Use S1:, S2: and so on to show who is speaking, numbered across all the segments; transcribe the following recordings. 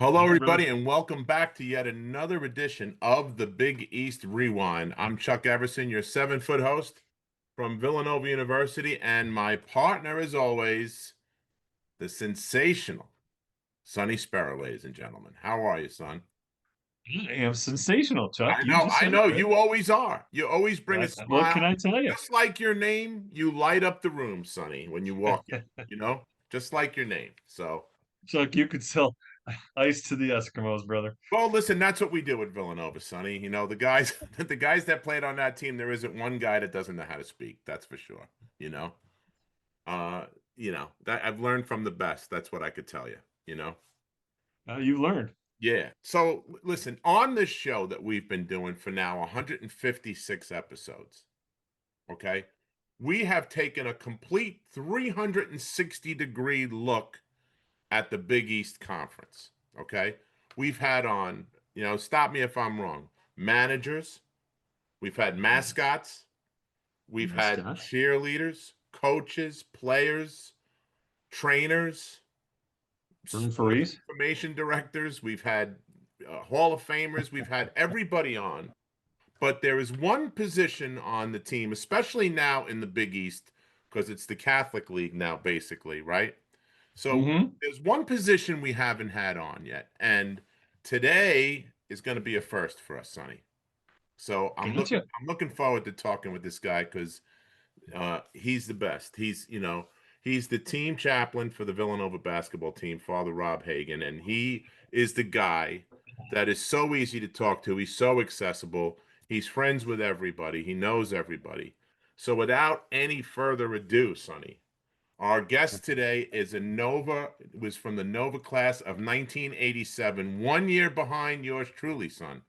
S1: Hello,
S2: All right, brother.
S1: everybody, and welcome back to yet another edition of the Big East Rewind. I'm Chuck Everson, your 7-foot host from Villanova University, and my partner, as always, the sensational Sonny Sparrow, ladies and gentlemen. How are you, son?
S2: I am sensational, Chuck.
S1: I
S2: You
S1: know,
S2: just
S1: I
S2: said it,
S1: know,
S2: right?
S1: you always are. You always bring a
S2: What can
S1: smile.
S2: I tell you?
S1: Just like your name, you light up the room, Sonny, when you walk in, just like your name. So.
S2: Chuck, you could sell ice to the Eskimos, brother.
S1: Well, listen, that's what we do at Villanova, Sonny. The guys, the guys that played on that team, there isn't one guy that doesn't know how to speak. That's for sure. You know, uh, that I've learned from the best. That's what I could tell you. You know,
S2: You learned.
S1: yeah. So listen, on this show that we've been doing for now 156 episodes, okay, we have taken a complete 360-degree look at the Big East Conference. Okay. We've had on, stop me if I'm wrong, managers, we've had mascots, we've had
S2: Mascots.
S1: cheerleaders, coaches, players, trainers, sports
S2: Referees.
S1: information directors, we've had Hall of Famers, we've had everybody on. But there is one position on the team, especially now in the Big East, because it's the Catholic League now, basically, right? So
S2: Mm-hmm.
S1: there's one position we haven't had on yet, and today is going to be a first for us, Sonny. So I'm looking
S2: Gotcha.
S1: I'm looking forward to talking with this guy because he's the best. He's the team chaplain for the Villanova basketball team, Father Rob Hagan, and he is the guy that is so easy to talk to. He's so accessible. He's friends with everybody. He knows everybody. So without any further ado, Sonny, our guest today was from the Nova class of 1987, 1 year behind yours truly, son.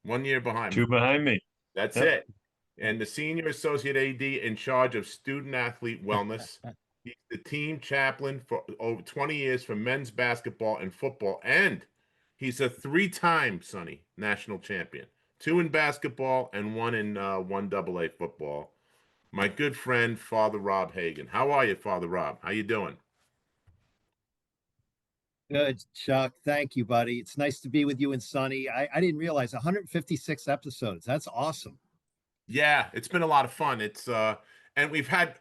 S1: 1 year behind me.
S2: Two behind me.
S1: That's
S2: Yep.
S1: it. And the senior associate AD in charge of student athlete wellness. He's the team chaplain for over 20 years for men's basketball and football. And he's a three-time, Sonny, national champion. Two in basketball and one in 1AA football. My good friend, Father Rob Hagan. How are you, Father Rob? How you doing?
S3: Good, Chuck. Thank you, buddy. It's nice to be with you and Sonny. I didn't realize 156 episodes. That's awesome.
S1: Yeah, it's been a lot of fun. And we've had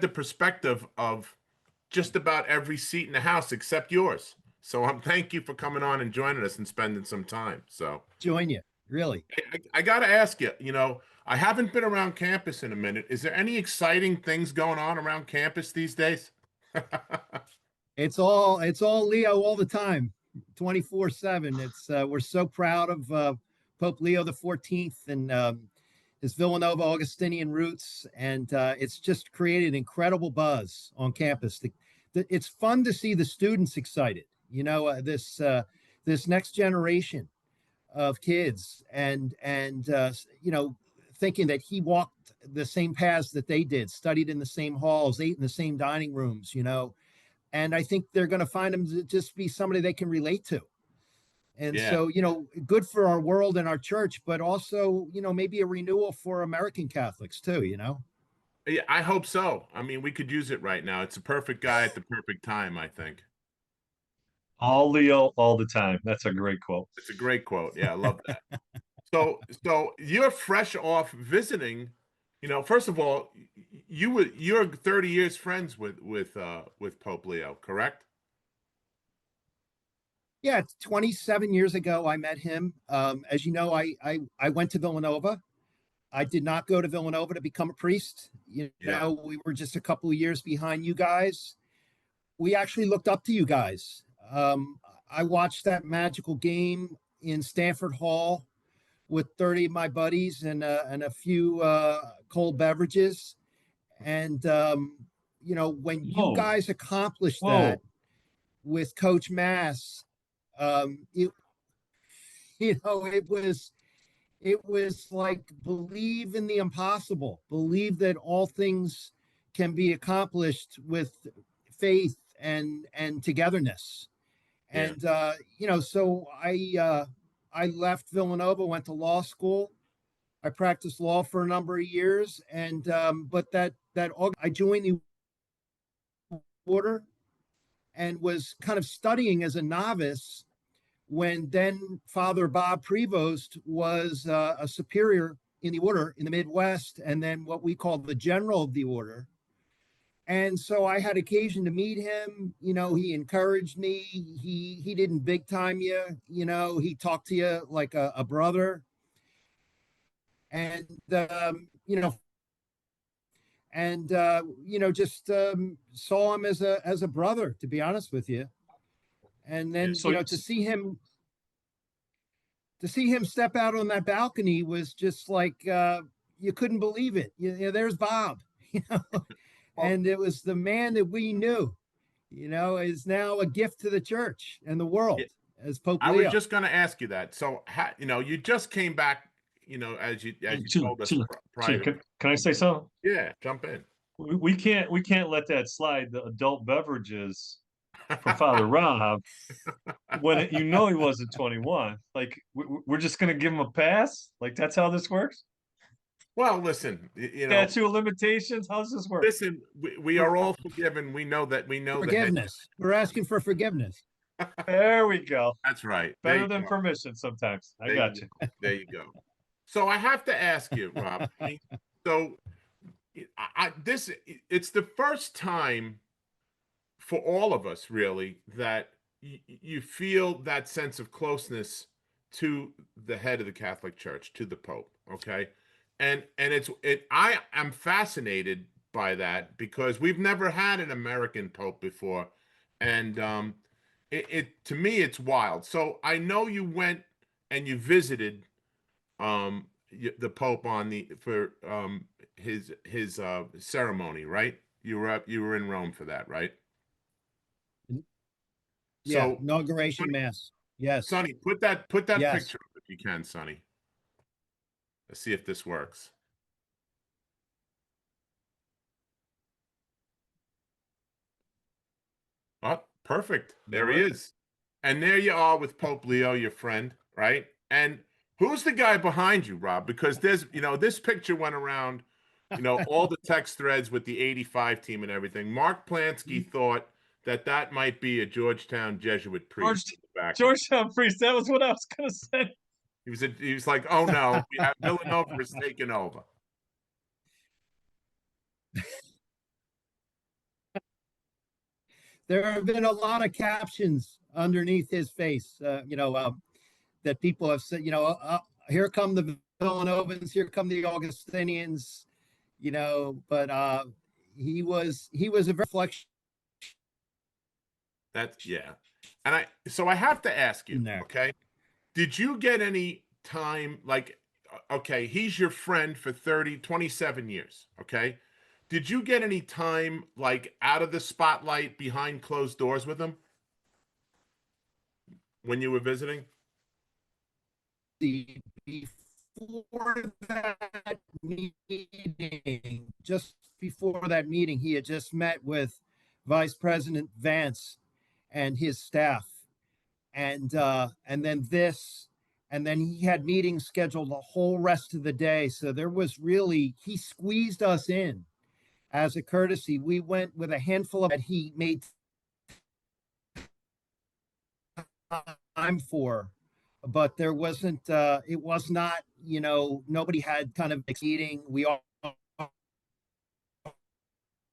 S1: the perspective of just about every seat in the house except yours. So thank you for coming on and joining us and spending some time. So
S3: Join you, really.
S1: I got to ask you, I haven't been around campus in a minute. Is there any exciting things going on around campus these days?
S3: It's all Leo all the time, 24/7. It's We're so proud of Pope Leo the 14th and his Villanova Augustinian roots, and it's just created incredible buzz on campus. It's fun to see the students excited. This next generation of kids, and thinking that he walked the same paths that they did, studied in the same halls, ate in the same dining rooms, and I think they're going to find him to just be somebody they can relate to. And
S1: Yeah.
S3: so, good for our world and our church, but also, maybe a renewal for American Catholics too.
S1: Yeah, I hope so. I mean, we could use it right now. It's a perfect guy at the perfect time, I think.
S2: All Leo, all the time. That's a great quote.
S1: It's a great quote. Yeah, I love that. So you're fresh off visiting. First of all, you're 30 years friends with Pope Leo, correct?
S3: Yeah, 27 years ago, I met him. As you know, I went to Villanova. I did not go to Villanova to become a priest.
S1: Yeah.
S3: We were just a couple of years behind you guys. We actually looked up to you guys. I watched that magical game in Stanford Hall with 30 of my buddies and a few cold beverages. And, when you
S2: Whoa.
S3: guys accomplished that
S2: Whoa.
S3: with Coach Mass, it, it was like believe in the impossible, believe that all things can be accomplished with faith and togetherness.
S1: Yeah.
S3: And so I left Villanova, went to law school. I practiced law for a number of years, and but that I joined the order and was kind of studying as a novice when then Father Bob Prevost was a superior in the order in the Midwest, and then what we call the general of the order. And so I had occasion to meet him. You know, he encouraged me. He didn't big time you. You know, he talked to you like a brother. And you know, and you know, just saw him as a brother, to be honest with you. And then
S2: So
S3: you know, to see him step out on that balcony was just like you couldn't believe it. You know, there's Bob. You know, and it was the man that we knew. You know, is now a gift to the church and the world as Pope
S1: I was
S3: Leo.
S1: just going to ask you that. So, you know, you just came back, you know, as you told us prior.
S2: Can I say something?
S1: Yeah, jump in.
S2: We can't let that slide. The adult beverages from Father Rob when you know he wasn't 21. Like we're just gonna give him a pass. Like that's how this works.
S1: Well, listen, you know,
S2: Statute of limitations. How does this work?
S1: listen, we are all forgiven. We know that the head.
S3: Forgiveness. We're asking for forgiveness.
S2: There we go.
S1: That's right.
S2: Better than permission sometimes. I got you.
S1: There you go. So I have to ask you, Rob. So it's the first time for all of us really that you feel that sense of closeness to the head of the Catholic Church, to the Pope. Okay. And I am fascinated by that because we've never had an American Pope before. And to me, it's wild. So I know you went and you visited the Pope for his ceremony, right? You were in Rome for that, right?
S3: Yeah,
S1: So
S3: inauguration mass. Yes.
S1: Sonny, put that
S3: Yes.
S1: picture up if you can, Sonny. Let's see if this works. Oh, perfect. There he is. And there you are with Pope Leo, your friend, right? And who's the guy behind you, Rob? Because there's, you know, this picture went around, you know, all the text threads with the 85 team and everything. Mark Plansky thought that might be a Georgetown Jesuit priest.
S2: Georgetown priest. That was what I was going to say.
S1: He was like, oh no, we have Villanova is taking over.
S3: There have been a lot of captions underneath his face, you know, that people have said, you know, here come the Villanovans, here come the Augustinians, you know, but he was a reflection.
S1: That's yeah. And I have to ask you,
S3: There.
S1: okay? Did you get any time like okay, he's your friend for 27 years, okay? Did you get any time like out of the spotlight behind closed doors with him when you were visiting?
S3: Before that meeting, just before that meeting, he had just met with Vice President Vance and his staff, and then this, and then he had meetings scheduled the whole rest of the day. So there was really, he squeezed us in as a courtesy. We went with a handful of that he made time for, but there wasn't it was not, you know, nobody had kind of exceeding. We all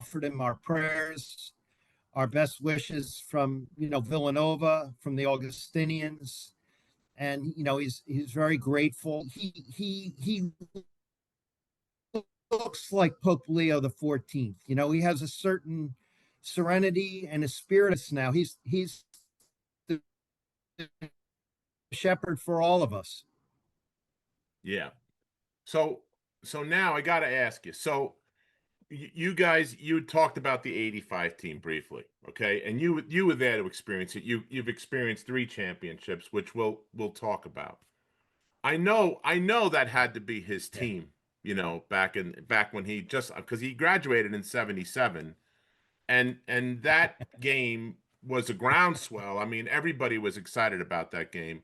S3: offered him our prayers, our best wishes from, you know, Villanova, from the Augustinians, and you know, he's very grateful. He looks like Pope Leo the 14th. You know, he has a certain serenity and a spirit now. He's the shepherd for all of us.
S1: Yeah. So now I got to ask you. So you guys, you talked about the 85 team briefly, okay? And you were there to experience it. You've experienced 3 championships, which we'll talk about. I know that had to be his team, you know, back when he just because he graduated in 77, and that game was a groundswell. I mean, everybody was excited about that game.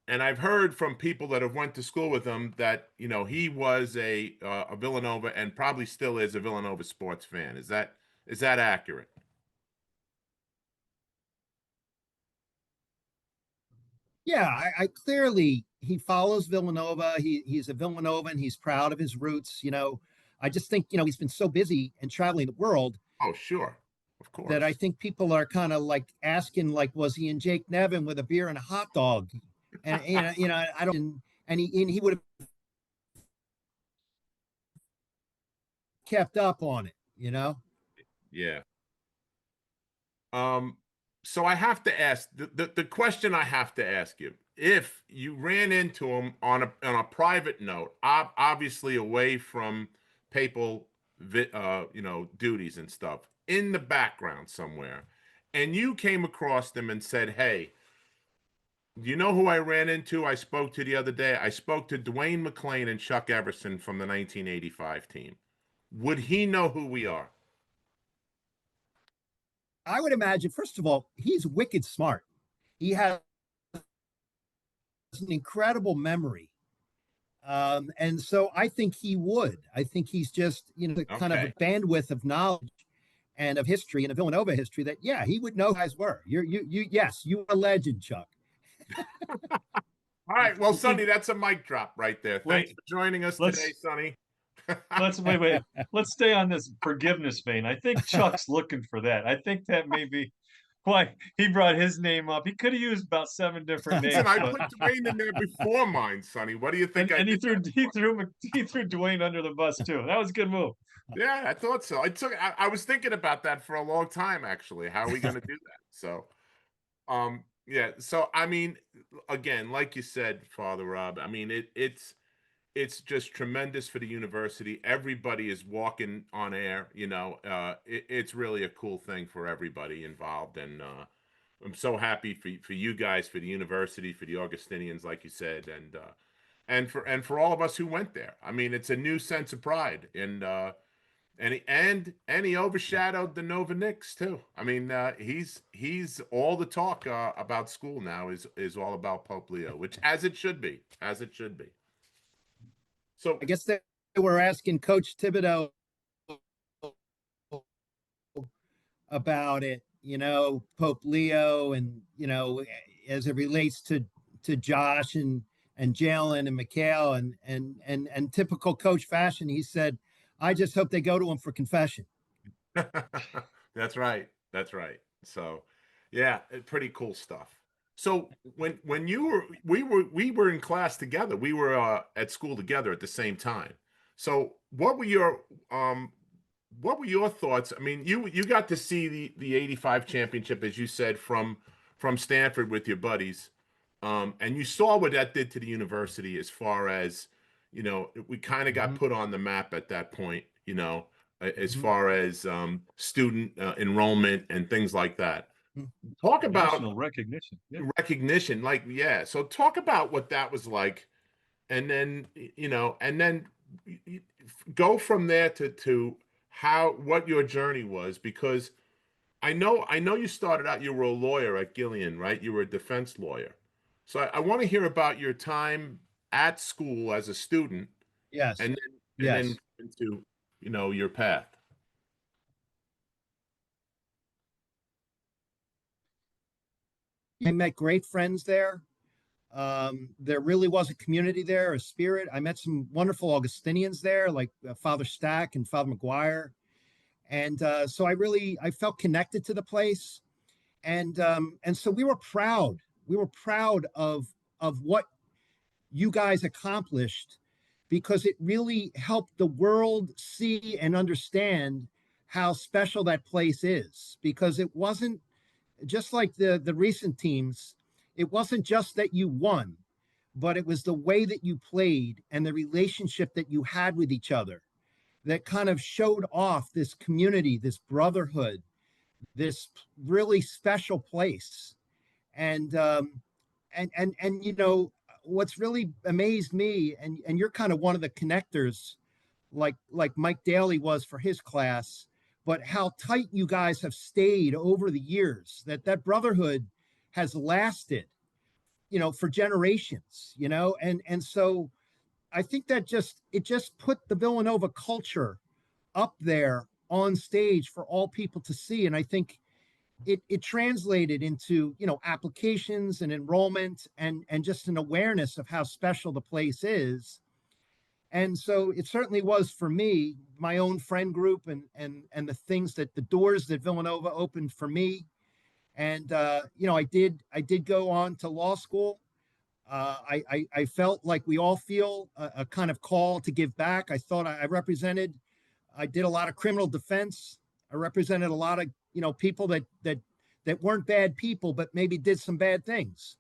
S1: And I've heard from people that have went to school with him that, you know, he was a Villanova and probably still is a Villanova sports fan. Is that accurate?
S3: Yeah, I clearly he follows Villanova. He's a Villanovan. He's proud of his roots. I just think he's been so busy and traveling the world
S1: Oh, sure, of
S3: that I
S1: course.
S3: think people are kind of like asking, like, was he in Jake Nevin with a beer and a hot dog? And I don't. And he would have kept up on it.
S1: Yeah. Um, so I have to ask the question I have to ask you: if you ran into him on a private note, obviously away from papal, duties and stuff, in the background somewhere, and you came across them and said, "Hey, you know who I ran into? I spoke to the other day. I spoke to Dwayne McClain and Chuck Everson from the 1985 team. Would he know who we are?"
S3: I would imagine, first of all, he's wicked smart. He has an incredible memory. And so I think he would. I think he's just, kind of a
S1: Okay.
S3: bandwidth of knowledge and of history and of Villanova history that, yeah, he would know who guys were. Yes, you are a legend, Chuck.
S1: All right. Well, Sonny, that's a mic drop right there. Thanks
S2: Wait,
S1: for joining us today,
S2: let's
S1: Sonny.
S2: wait. Let's stay on this forgiveness vein. I think Chuck's looking for that. I think that may be why he brought his name up. He could have used about 7 different
S1: Listen,
S2: names,
S1: I
S2: but
S1: put Dwayne in there before mine, Sonny. What do you think I
S2: and he
S1: did
S2: threw
S1: that
S2: he
S1: for?
S2: threw he threw Dwayne under the bus too. That was a good move.
S1: Yeah, I thought so. I was thinking about that for a long time, actually. How are we going to do that? So, yeah. So, I mean, again, like you said, Father Rob, I mean, it's just tremendous for the university. Everybody is walking on air. It's really a cool thing for everybody involved, and I'm so happy for you guys, for the university, for the Augustinians, like you said, and for all of us who went there. I mean, it's a new sense of pride, and he overshadowed the Nova Knicks too. I mean, he's all the talk about school now is all about Pope Leo, which as it should be. So
S3: I guess they were asking Coach Thibodeau about it, Pope Leo, and as it relates to Josh and Jalen and Mikhail, and typical coach fashion, he said, "I just hope they go to him for confession."
S1: that's right. That's right. So, yeah, pretty cool stuff. So when we were in class together, we were at school together at the same time. So what were your thoughts? I mean, you got to see the 85 championship, as you said, from Stanford with your buddies. And you saw what that did to the university as far as, we kind of got
S3: Mm-hmm.
S1: put on the map at that point, as
S3: Mm-hmm.
S1: far as student enrollment and things like that. Talk about
S2: National recognition. Yeah.
S1: recognition, like, yeah. So talk about what that was like, and then go from there to how what your journey was, because I know you started out, you were a lawyer at Gillian, right? You were a defense lawyer. So I want to hear about your time at school as a student,
S3: Yes.
S1: and then
S3: Yes.
S1: into your path.
S3: I met great friends there. There really was a community there, a spirit. I met some wonderful Augustinians there, like Father Stack and Father McGuire. And so I felt connected to the place. And so we were proud. We were proud of what you guys accomplished, because it really helped the world see and understand how special that place is. Because it wasn't just like the recent teams. It wasn't just that you won, but it was the way that you played and the relationship that you had with each other that kind of showed off this community, this brotherhood, this really special place. And what's really amazed me, and you're kind of one of the connectors, like Mike Daly was for his class, but how tight you guys have stayed over the years, that brotherhood has lasted, for generations, and so I think that it just put the Villanova culture up there on stage for all people to see. And I think it translated into, applications and enrollment and just an awareness of how special the place is. And so it certainly was for me, my own friend group and the things that the doors that Villanova opened for me. And I did go on to law school. I felt like we all feel a kind of call to give back. I thought I did a lot of criminal defense. I represented a lot of, people that weren't bad people, but maybe did some bad things.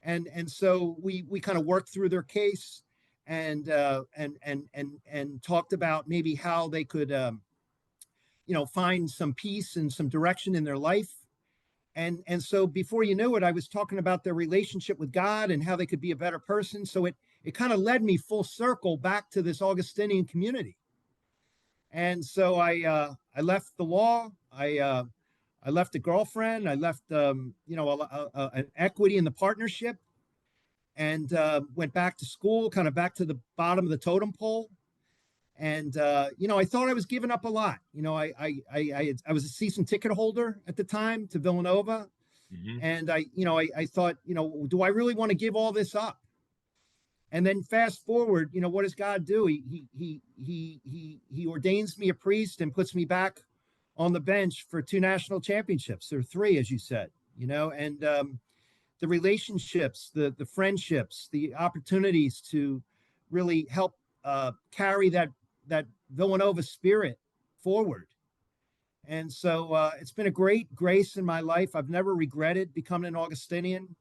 S3: And so we kind of worked through their case and talked about maybe how they could, find some peace and some direction in their life. And so before you knew it, I was talking about their relationship with God and how they could be a better person. So it kind of led me full circle back to this Augustinian community. And so I left the law. I left a girlfriend. I left an equity in the partnership, and went back to school, kind of back to the bottom of the totem pole. And I thought I was giving up a lot. I was a season ticket holder at the time to Villanova, and I thought, do I really want to give all this up? And then fast forward, what does God do? He ordains me a priest and puts me back on the bench for 2 national championships, or 3, as you said. And the relationships, the friendships, the opportunities to really help carry that Villanova spirit forward. And so it's been a great grace in my life. I've never regretted becoming an Augustinian.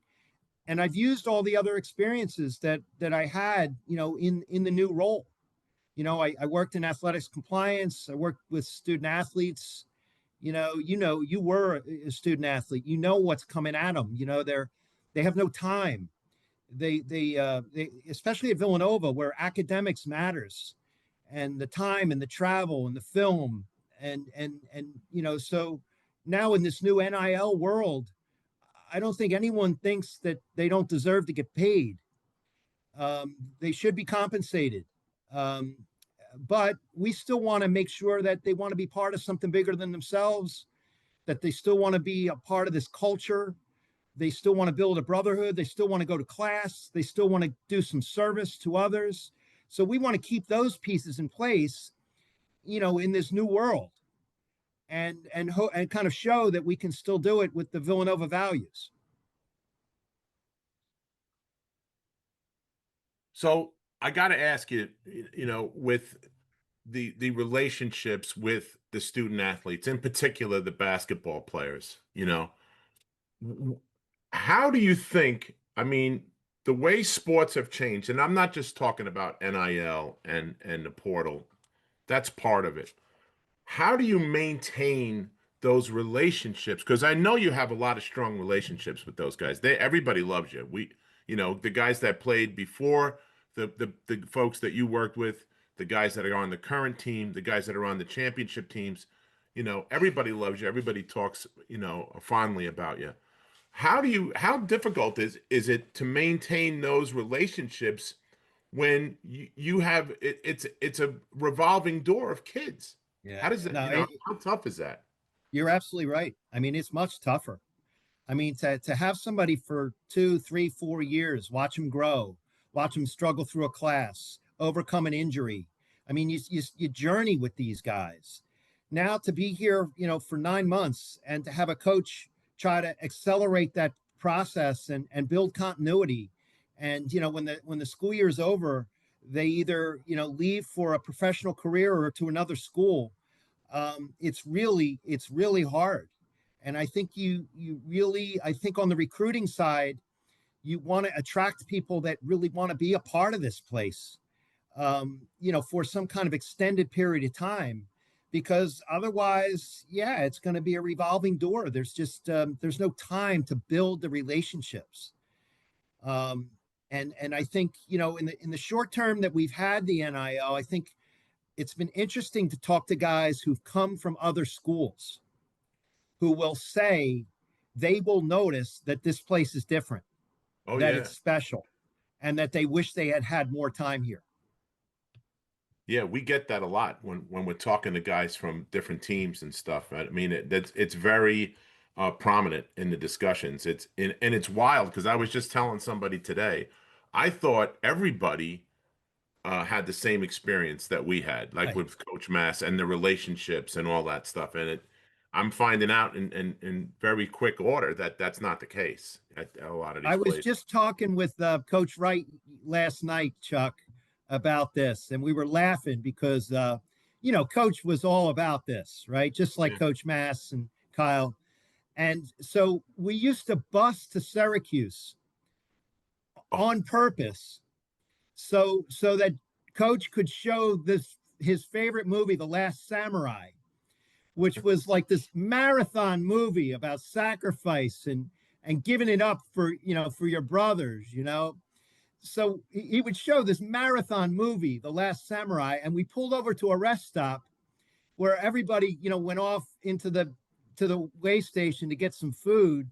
S3: And I've used all the other experiences that I had, in the new role. I worked in athletics compliance. I worked with student athletes. You were a student athlete. What's coming at them. They have no time. They especially at Villanova, where academics matters, and the time and the travel and the film and so now in this new NIL world, I don't think anyone thinks that they don't deserve to get paid. They should be compensated. But we still want to make sure that they want to be part of something bigger than themselves, that they still want to be a part of this culture. They still want to build a brotherhood. They still want to go to class. They still want to do some service to others. So we want to keep those pieces in place, in this new world, and kind of show that we can still do it with the Villanova values.
S1: So I got to ask you, with the relationships with the student athletes, in particular the basketball players, how do you think? I mean, the way sports have changed, and I'm not just talking about NIL and the portal. That's part of it. How do you maintain those relationships? Because I know you have a lot of strong relationships with those guys. Everybody loves you. The guys that played before, the folks that you worked with, the guys that are on the current team, the guys that are on the championship teams, everybody loves you. Everybody talks, fondly about you. How difficult is it to maintain those relationships when you have it's a revolving door of kids?
S3: Yeah.
S1: How does it,
S3: No,
S1: how tough is that?
S3: you're absolutely right. I mean, it's much tougher. I mean, to have somebody for 2, 3, 4 years, watch them grow, watch them struggle through a class, overcome an injury. I mean, you journey with these guys. Now to be here, for 9 months and to have a coach try to accelerate that process and build continuity. And, when the school year is over, they either, leave for a professional career or to another school. It's really hard. And I think I think on the recruiting side, you want to attract people that really want to be a part of this place, for some kind of extended period of time, because otherwise, yeah, it's going to be a revolving door. There's just, there's no time to build the relationships. And I think, in the short term that we've had the NIL, I think it's been interesting to talk to guys who've come from other schools who will say they will notice that this place is different,
S1: Oh
S3: that
S1: yeah,
S3: it's special, and that they wish they had more time here.
S1: yeah, we get that a lot when we're talking to guys from different teams and stuff. I mean, it's very prominent in the discussions. And it's wild because I was just telling somebody today, I thought everybody had the same experience that we had, like
S3: Right.
S1: with Coach Mass and the relationships and all that stuff. And I'm finding out in very quick order that that's not the case at a lot of these
S3: I was
S1: places.
S3: just talking with Coach Wright last night, Chuck, about this, and we were laughing because Coach was all about this, right? Just like
S1: Yeah.
S3: Coach Mass and Kyle. And so we used to bus to Syracuse
S1: Oh,
S3: on purpose, so that Coach could show his favorite movie, The Last Samurai, which was like this marathon movie about sacrifice and giving it up for your brothers. So he would show this marathon movie, The Last Samurai, and we pulled over to a rest stop where everybody went off into the way station to get some food.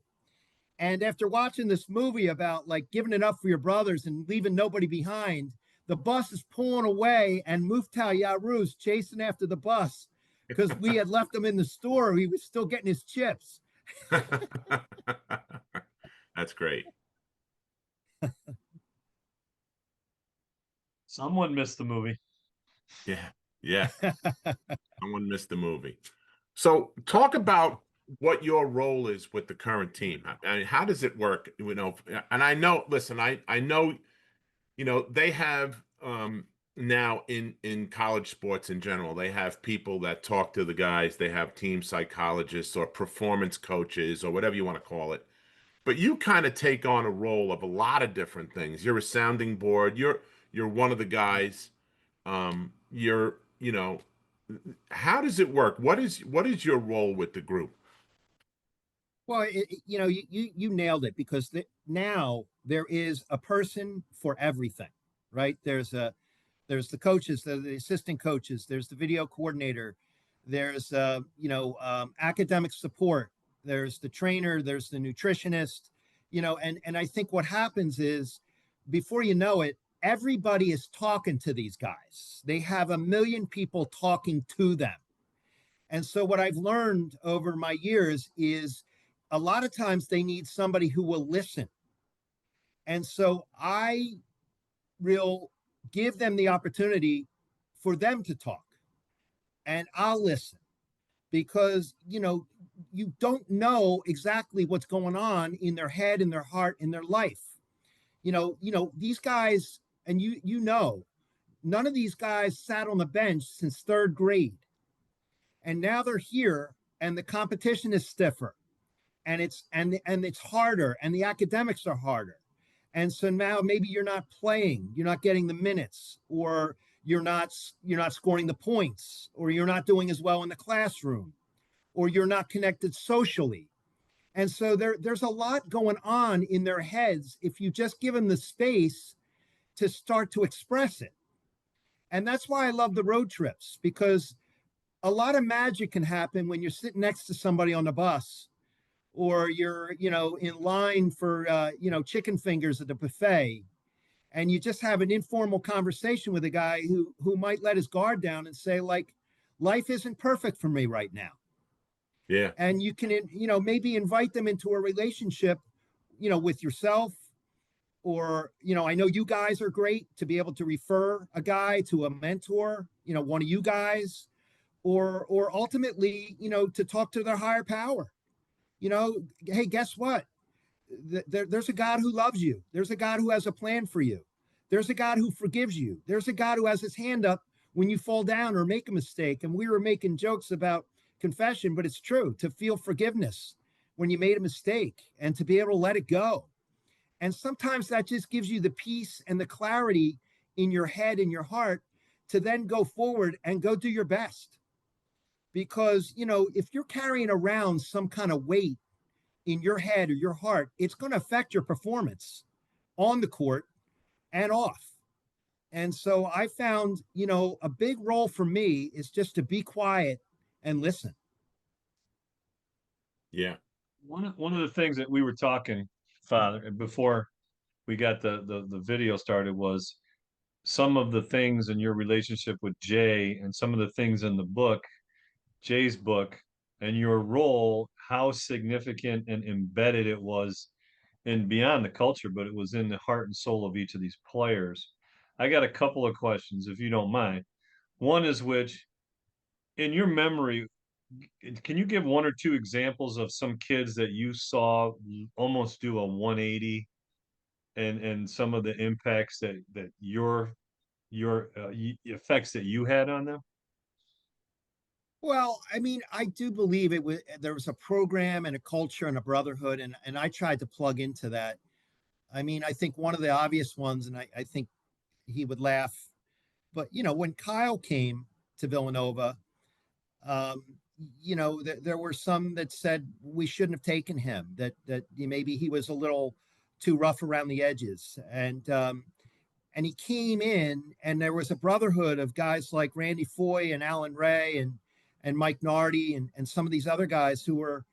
S3: And after watching this movie about like giving it up for your brothers and leaving nobody behind, the bus is pulling away and Muftal Yaru's chasing after the bus because we had left him in the store. He was still getting his chips.
S1: that's great.
S2: Someone missed the movie.
S1: Yeah, yeah. Someone missed the movie. So talk about what your role is with the current team. I mean, how does it work? And I know, listen, I know, they have now in college sports in general, they have people that talk to the guys, they have team psychologists or performance coaches or whatever you want to call it. But you kind of take on a role of a lot of different things. You're a sounding board. You're one of the guys. How does it work? What is your role with the group?
S3: Well, you nailed it because now there is a person for everything, right? There's the coaches, the assistant coaches, there's the video coordinator, there's academic support, there's the trainer, there's the nutritionist, and I think what happens is before you know it, everybody is talking to these guys. They have a million people talking to them. And so what I've learned over my years is a lot of times they need somebody who will listen. And so I will give them the opportunity for them to talk and I'll listen because, you don't know exactly what's going on in their head, in their heart, in their life. These guys, and none of these guys sat on the bench since third grade. And now they're here and the competition is stiffer and it's harder and the academics are harder. And so now maybe you're not playing, you're not getting the minutes, or you're not scoring the points, or you're not doing as well in the classroom, or you're not connected socially. And so there's a lot going on in their heads if you just give them the space to start to express it. And that's why I love the road trips, because a lot of magic can happen when you're sitting next to somebody on the bus, or you're in line for chicken fingers at the buffet, and you just have an informal conversation with a guy who might let his guard down and say, like, life isn't perfect for me right now.
S1: Yeah,
S3: And you can maybe invite them into a relationship with yourself, or I know you guys are great to be able to refer a guy to a mentor, one of you guys, or ultimately to talk to their higher power. Hey, guess what? There's a God who loves you. There's a God who has a plan for you. There's a God who forgives you. There's a God who has his hand up when you fall down or make a mistake. And we were making jokes about confession, but it's true, to feel forgiveness when you made a mistake and to be able to let it go. And sometimes that just gives you the peace and the clarity in your head and your heart to then go forward and go do your best. Because, if you're carrying around some kind of weight in your head or your heart, it's going to affect your performance on the court and off. And so I found, a big role for me is just to be quiet and listen.
S1: yeah,
S2: One of the things that we were talking, Father, before we got the video started, was some of the things in your relationship with Jay and some of the things in the book, Jay's book, and your role, how significant and embedded it was and beyond the culture, but it was in the heart and soul of each of these players. I got a couple of questions, if you don't mind. One is which, in your memory, can you give one or two examples of some kids that you saw almost do a 180 and some of the impacts that your effects that you had on them?
S3: Well, I mean, I do believe there was a program and a culture and a brotherhood, and I tried to plug into that. I mean, I think one of the obvious ones, and I think he would laugh, but when Kyle came to Villanova, um, there were some that said we shouldn't have taken him, that maybe he was a little too rough around the edges, and he came in, and there was a brotherhood of guys like Randy Foy and Alan Ray and Mike Nardi and some of these other guys who were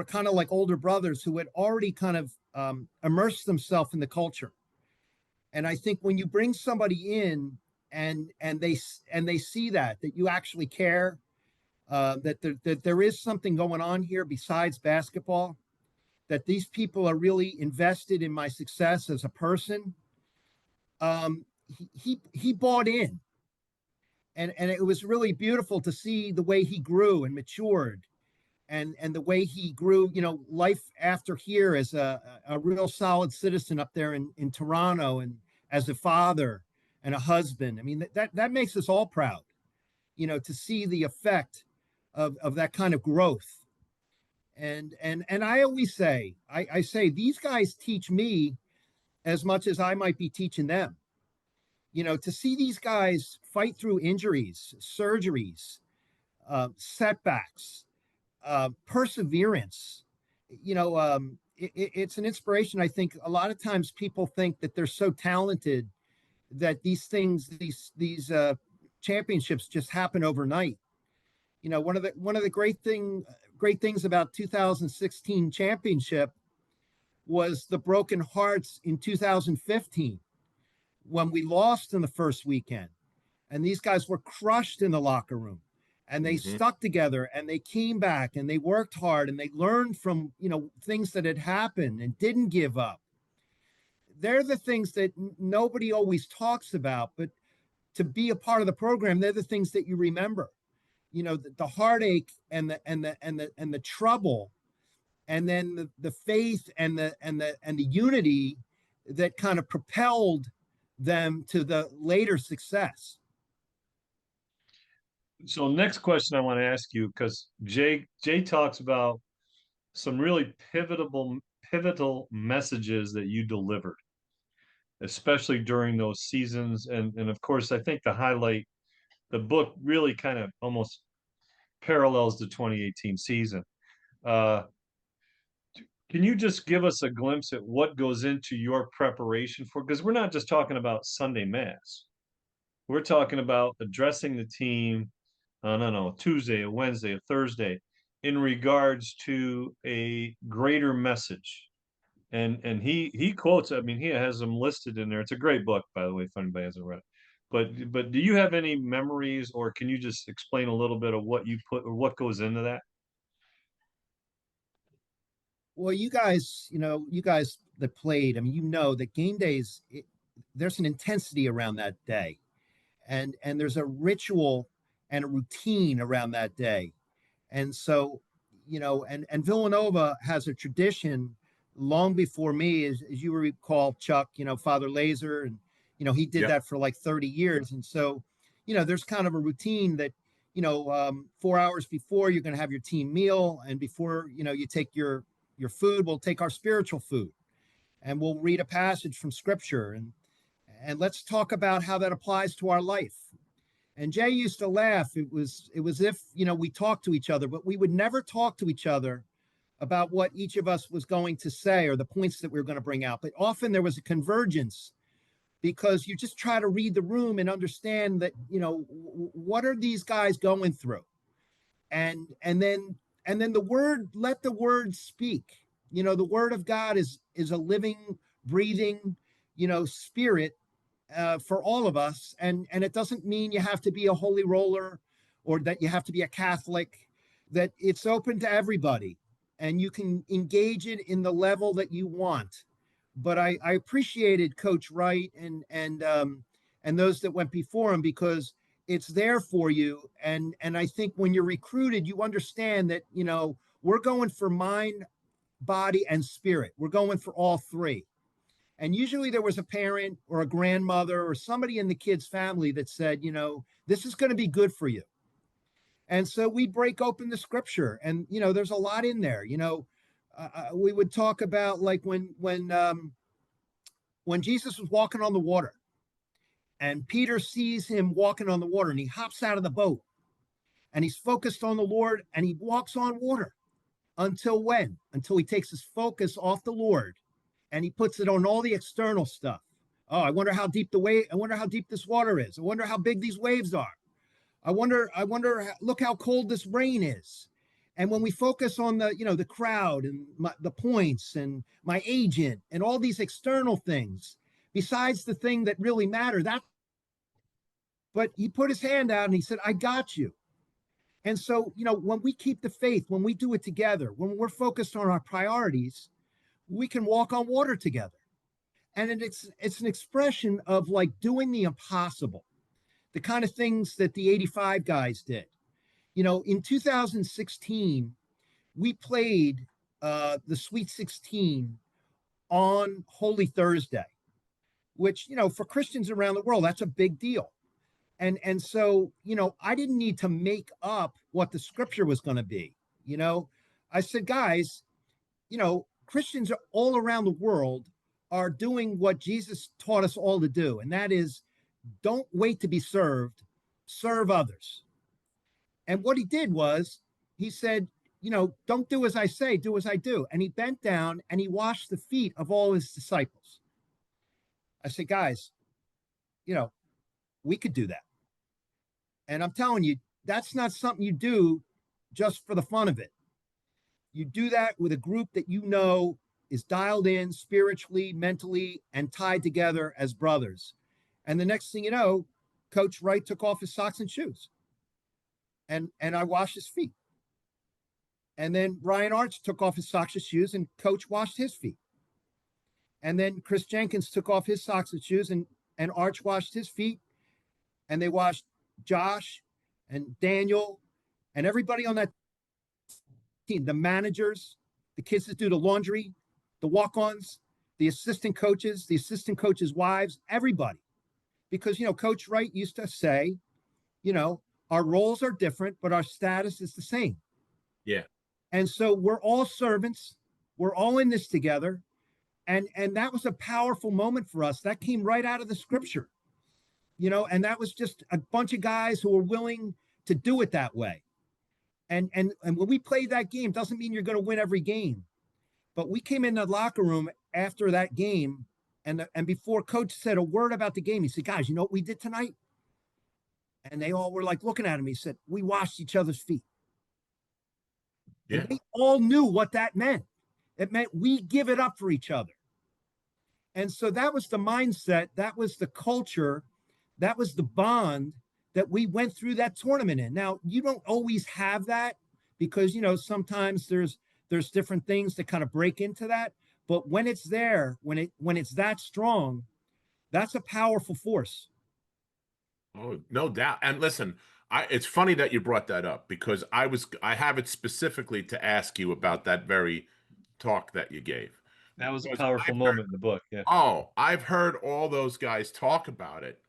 S3: kind of like older brothers who had already kind of immersed themselves in the culture. And I think when you bring somebody in and they see that you actually care, that there is something going on here besides basketball, that these people are really invested in my success as a person. He bought in, and it was really beautiful to see the way he grew and matured, and the way he grew, life after here as a real solid citizen up there in Toronto, and as a father and a husband. I mean, that makes us all proud, to see the effect of that kind of growth. And I always say, I say these guys teach me as much as I might be teaching them. To see these guys fight through injuries, surgeries, setbacks, perseverance. It's an inspiration. I think a lot of times people think that they're so talented that these things, these championships just happen overnight. One of the great things about 2016 championship was the broken hearts in 2015 when we lost in the first weekend, and these guys were crushed in the locker room, and they stuck together, and they came back, and they worked hard, and they learned from things that had happened and didn't give up. They're the things that nobody always talks about, but to be a part of the program, they're the things that you remember. The heartache and the trouble, and then the faith and the unity that kind of propelled them to the later success.
S2: So next question I want to ask you, because Jay talks about some really pivotal messages that you delivered, especially during those seasons. And of course, I think the book really kind of almost parallels the 2018 season. Can you just give us a glimpse at what goes into your preparation for, because we're not just talking about Sunday Mass. We're talking about addressing the team on, I don't know, a Tuesday, a Wednesday, a Thursday, in regards to a greater message. And he quotes, I mean, he has them listed in there. It's a great book, by the way, if anybody hasn't read it. But do you have any memories, or can you just explain a little bit of what you put or what goes into that?
S3: Well, you guys that played, I mean, that game days, there's an intensity around that day, and there's a ritual and a routine around that day. And so, and Villanova has a tradition long before me, as you recall, Chuck, Father Laser, and, he did that for like 30 years. And so, there's kind of a routine that, 4 hours before you're going to have your team meal. And before, you take your food, we'll take our spiritual food, and we'll read a passage from scripture, and let's talk about how that applies to our life. And Jay used to laugh. It was if, we talked to each other, but we would never talk to each other about what each of us was going to say or the points that we were going to bring out. But often there was a convergence, because you just try to read the room and understand that, what are these guys going through? And then let the word speak. The word of God is a living, breathing, spirit, for all of us. And it doesn't mean you have to be a holy roller or that you have to be a Catholic, that it's open to everybody. and you can engage it in the level that you want. But I appreciated Coach Wright and those that went before him, because it's there for you. And I think when you're recruited, you understand that, you know, we're going for mind, body, and spirit. We're going for all three. And usually there was a parent or a grandmother or somebody in the kid's family that said, you know, this is going to be good for you. And so we break open the scripture, and, you know, there's a lot in there. You know, we would talk about, like, when Jesus was walking on the water, and Peter sees him walking on the water, and he hops out of the boat, and he's focused on the Lord, and he walks on water until when? Until he takes his focus off the Lord and he puts it on all the external stuff. Oh, I wonder how deep I wonder how deep this water is. I wonder how big these waves are. I wonder, look how cold this rain is. And when we focus on the, you know, the crowd and the points and my agent and all these external things, besides the thing that really mattered, but he put his hand out and he said, I got you. And so, you know, when we keep the faith, when we do it together, when we're focused on our priorities, we can walk on water together. And it's an expression of, like, doing the impossible, the kind of things that the 85 guys did. You know, in 2016, we played the Sweet 16 on Holy Thursday, which, you know, for Christians around the world, that's a big deal. And so, you know, I didn't need to make up what the scripture was going to be. You know, I said, guys, you know, Christians all around the world are doing what Jesus taught us all to do. And that is, don't wait to be served, serve others. And what he did was, he said, you know, don't do as I say, do as I do. And he bent down and he washed the feet of all his disciples. I said, guys, you know, we could do that. And I'm telling you, that's not something you do just for the fun of it. You do that with a group that you know is dialed in spiritually, mentally, and tied together as brothers. And the next thing you know, Coach Wright took off his socks and shoes. And I washed his feet. And then Ryan Arch took off his socks and shoes, and Coach washed his feet. And then Chris Jenkins took off his socks and shoes, and Arch washed his feet. And they washed Josh and Daniel and everybody on that team, the managers, the kids that do the laundry, the walk-ons, the assistant coaches wives, everybody. Because, you know, Coach Wright used to say, you know, our roles are different, but our status is the same.
S1: Yeah.
S3: And so we're all servants. We're all in this together. And that was a powerful moment for us. That came right out of the scripture, you know, and that was just a bunch of guys who were willing to do it that way. And when we played that game, doesn't mean you're going to win every game. But we came in the locker room after that game, and before Coach said a word about the game, he said, guys, you know what we did tonight? And they all were like looking at him. He said, we washed each other's feet.
S1: Yeah.
S3: And they all knew what that meant. It meant we give it up for each other. And so that was the mindset. That was the culture. That was the bond that we went through that tournament in. Now, you don't always have that, because, you know, sometimes there's different things that kind of break into that. But when it's there, when it's that strong, that's a powerful force.
S1: Oh, no doubt. And listen, it's funny that you brought that up, because I have it specifically to ask you about that very talk that you gave.
S2: That was a
S1: Because
S2: powerful moment in the book. Yeah.
S1: Oh, I've heard all those guys talk about it.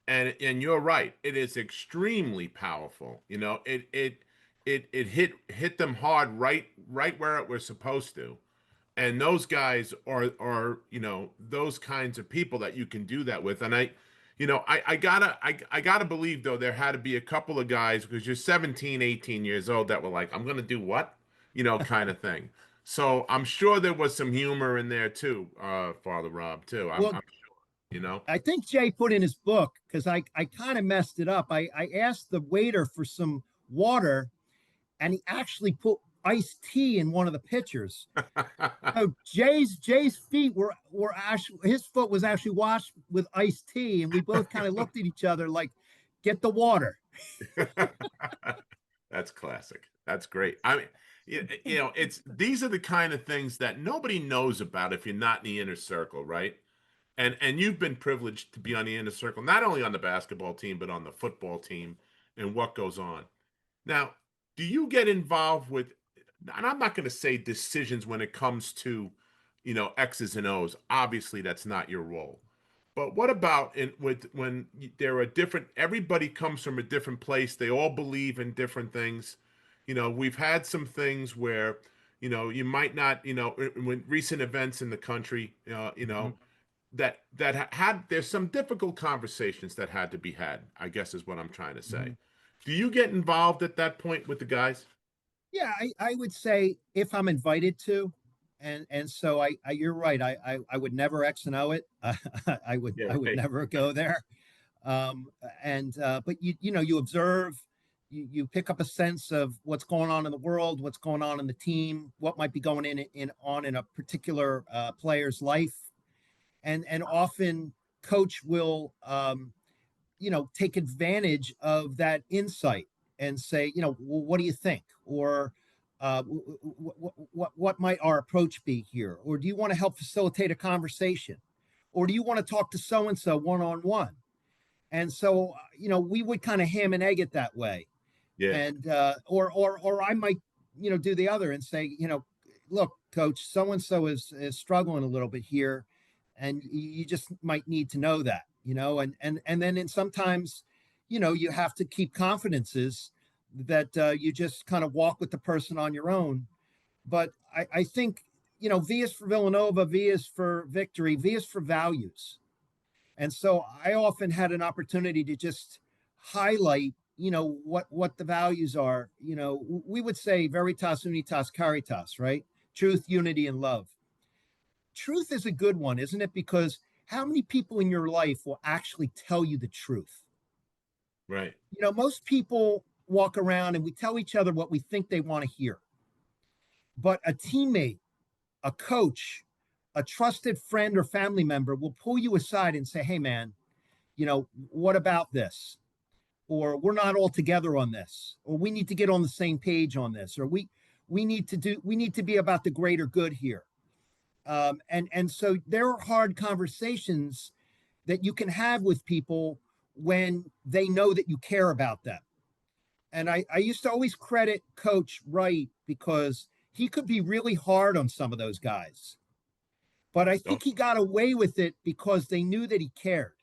S1: And you're right. It is extremely powerful. You know, it hit them hard right where it was supposed to. And those guys are, you know, those kinds of people that you can do that with. And I gotta believe, though, there had to be a couple of guys, because you're 17, 18 years old, that were like, I'm gonna do what? You know, kind of thing. So I'm sure there was some humor in there too, Father Rob, too. I'm sure, you know.
S3: I think Jay put in his book, because I kind of messed it up. I asked the waiter for some water, and he actually put iced tea in one of the pitchers. So Jay's feet were actually, his foot was actually washed with iced tea, and we both kind of looked at each other like, get the water.
S1: That's classic. That's great. I mean, you know, it's these are the kind of things that nobody knows about if you're not in the inner circle, right? And you've been privileged to be on the inner circle, not only on the basketball team, but on the football team and what goes on. Now, do you get involved with, and I'm not going to say decisions when it comes to, you know, X's and O's. Obviously, that's not your role. But what about when there are different, everybody comes from a different place. They all believe in different things. You know, we've had some things where, you know, you might not, you know, when recent events in the country, you know, had there's some difficult conversations that had to be had, I guess is what I'm trying to say.
S3: Mhm.
S1: Do you get involved at that point with the guys?
S3: Yeah, I would say if I'm invited to, and so you're right. I would never X and O it.
S1: Yeah,
S3: I would
S1: right.
S3: never go there. And but you know you observe, you pick up a sense of what's going on in the world, what's going on in the team, what might be going in a particular player's life, and often coach will you know take advantage of that insight and say, you know, well, what do you think, or what might our approach be here, or do you want to help facilitate a conversation, or do you want to talk to so and so one on one? And so you know we would kind of ham and egg it that way,
S1: Yeah.
S3: and or I might you know do the other and say, you know, look coach, so and so is struggling a little bit here, and you just might need to know that, you know, and then in sometimes you know you have to keep confidences that you just kind of walk with the person on your own. But I think you know V is for Villanova, V is for victory, V is for values. And so I often had an opportunity to just highlight, you know, what the values are. You know, we would say veritas unitas caritas, right? Truth, unity, and love. Truth is a good one, isn't it? Because how many people in your life will actually tell you the truth?
S1: Right.
S3: You know, most people walk around and we tell each other what we think they want to hear. But a teammate, a coach, a trusted friend or family member will pull you aside and say, hey, man, you know, what about this? Or we're not all together on this, or we need to get on the same page on this, or we need to be about the greater good here. And so there are hard conversations that you can have with people when they know that you care about them. And I used to always credit Coach Wright because he could be really hard on some of those guys, but I
S1: Oh,
S3: think he got away with it because they knew that he cared,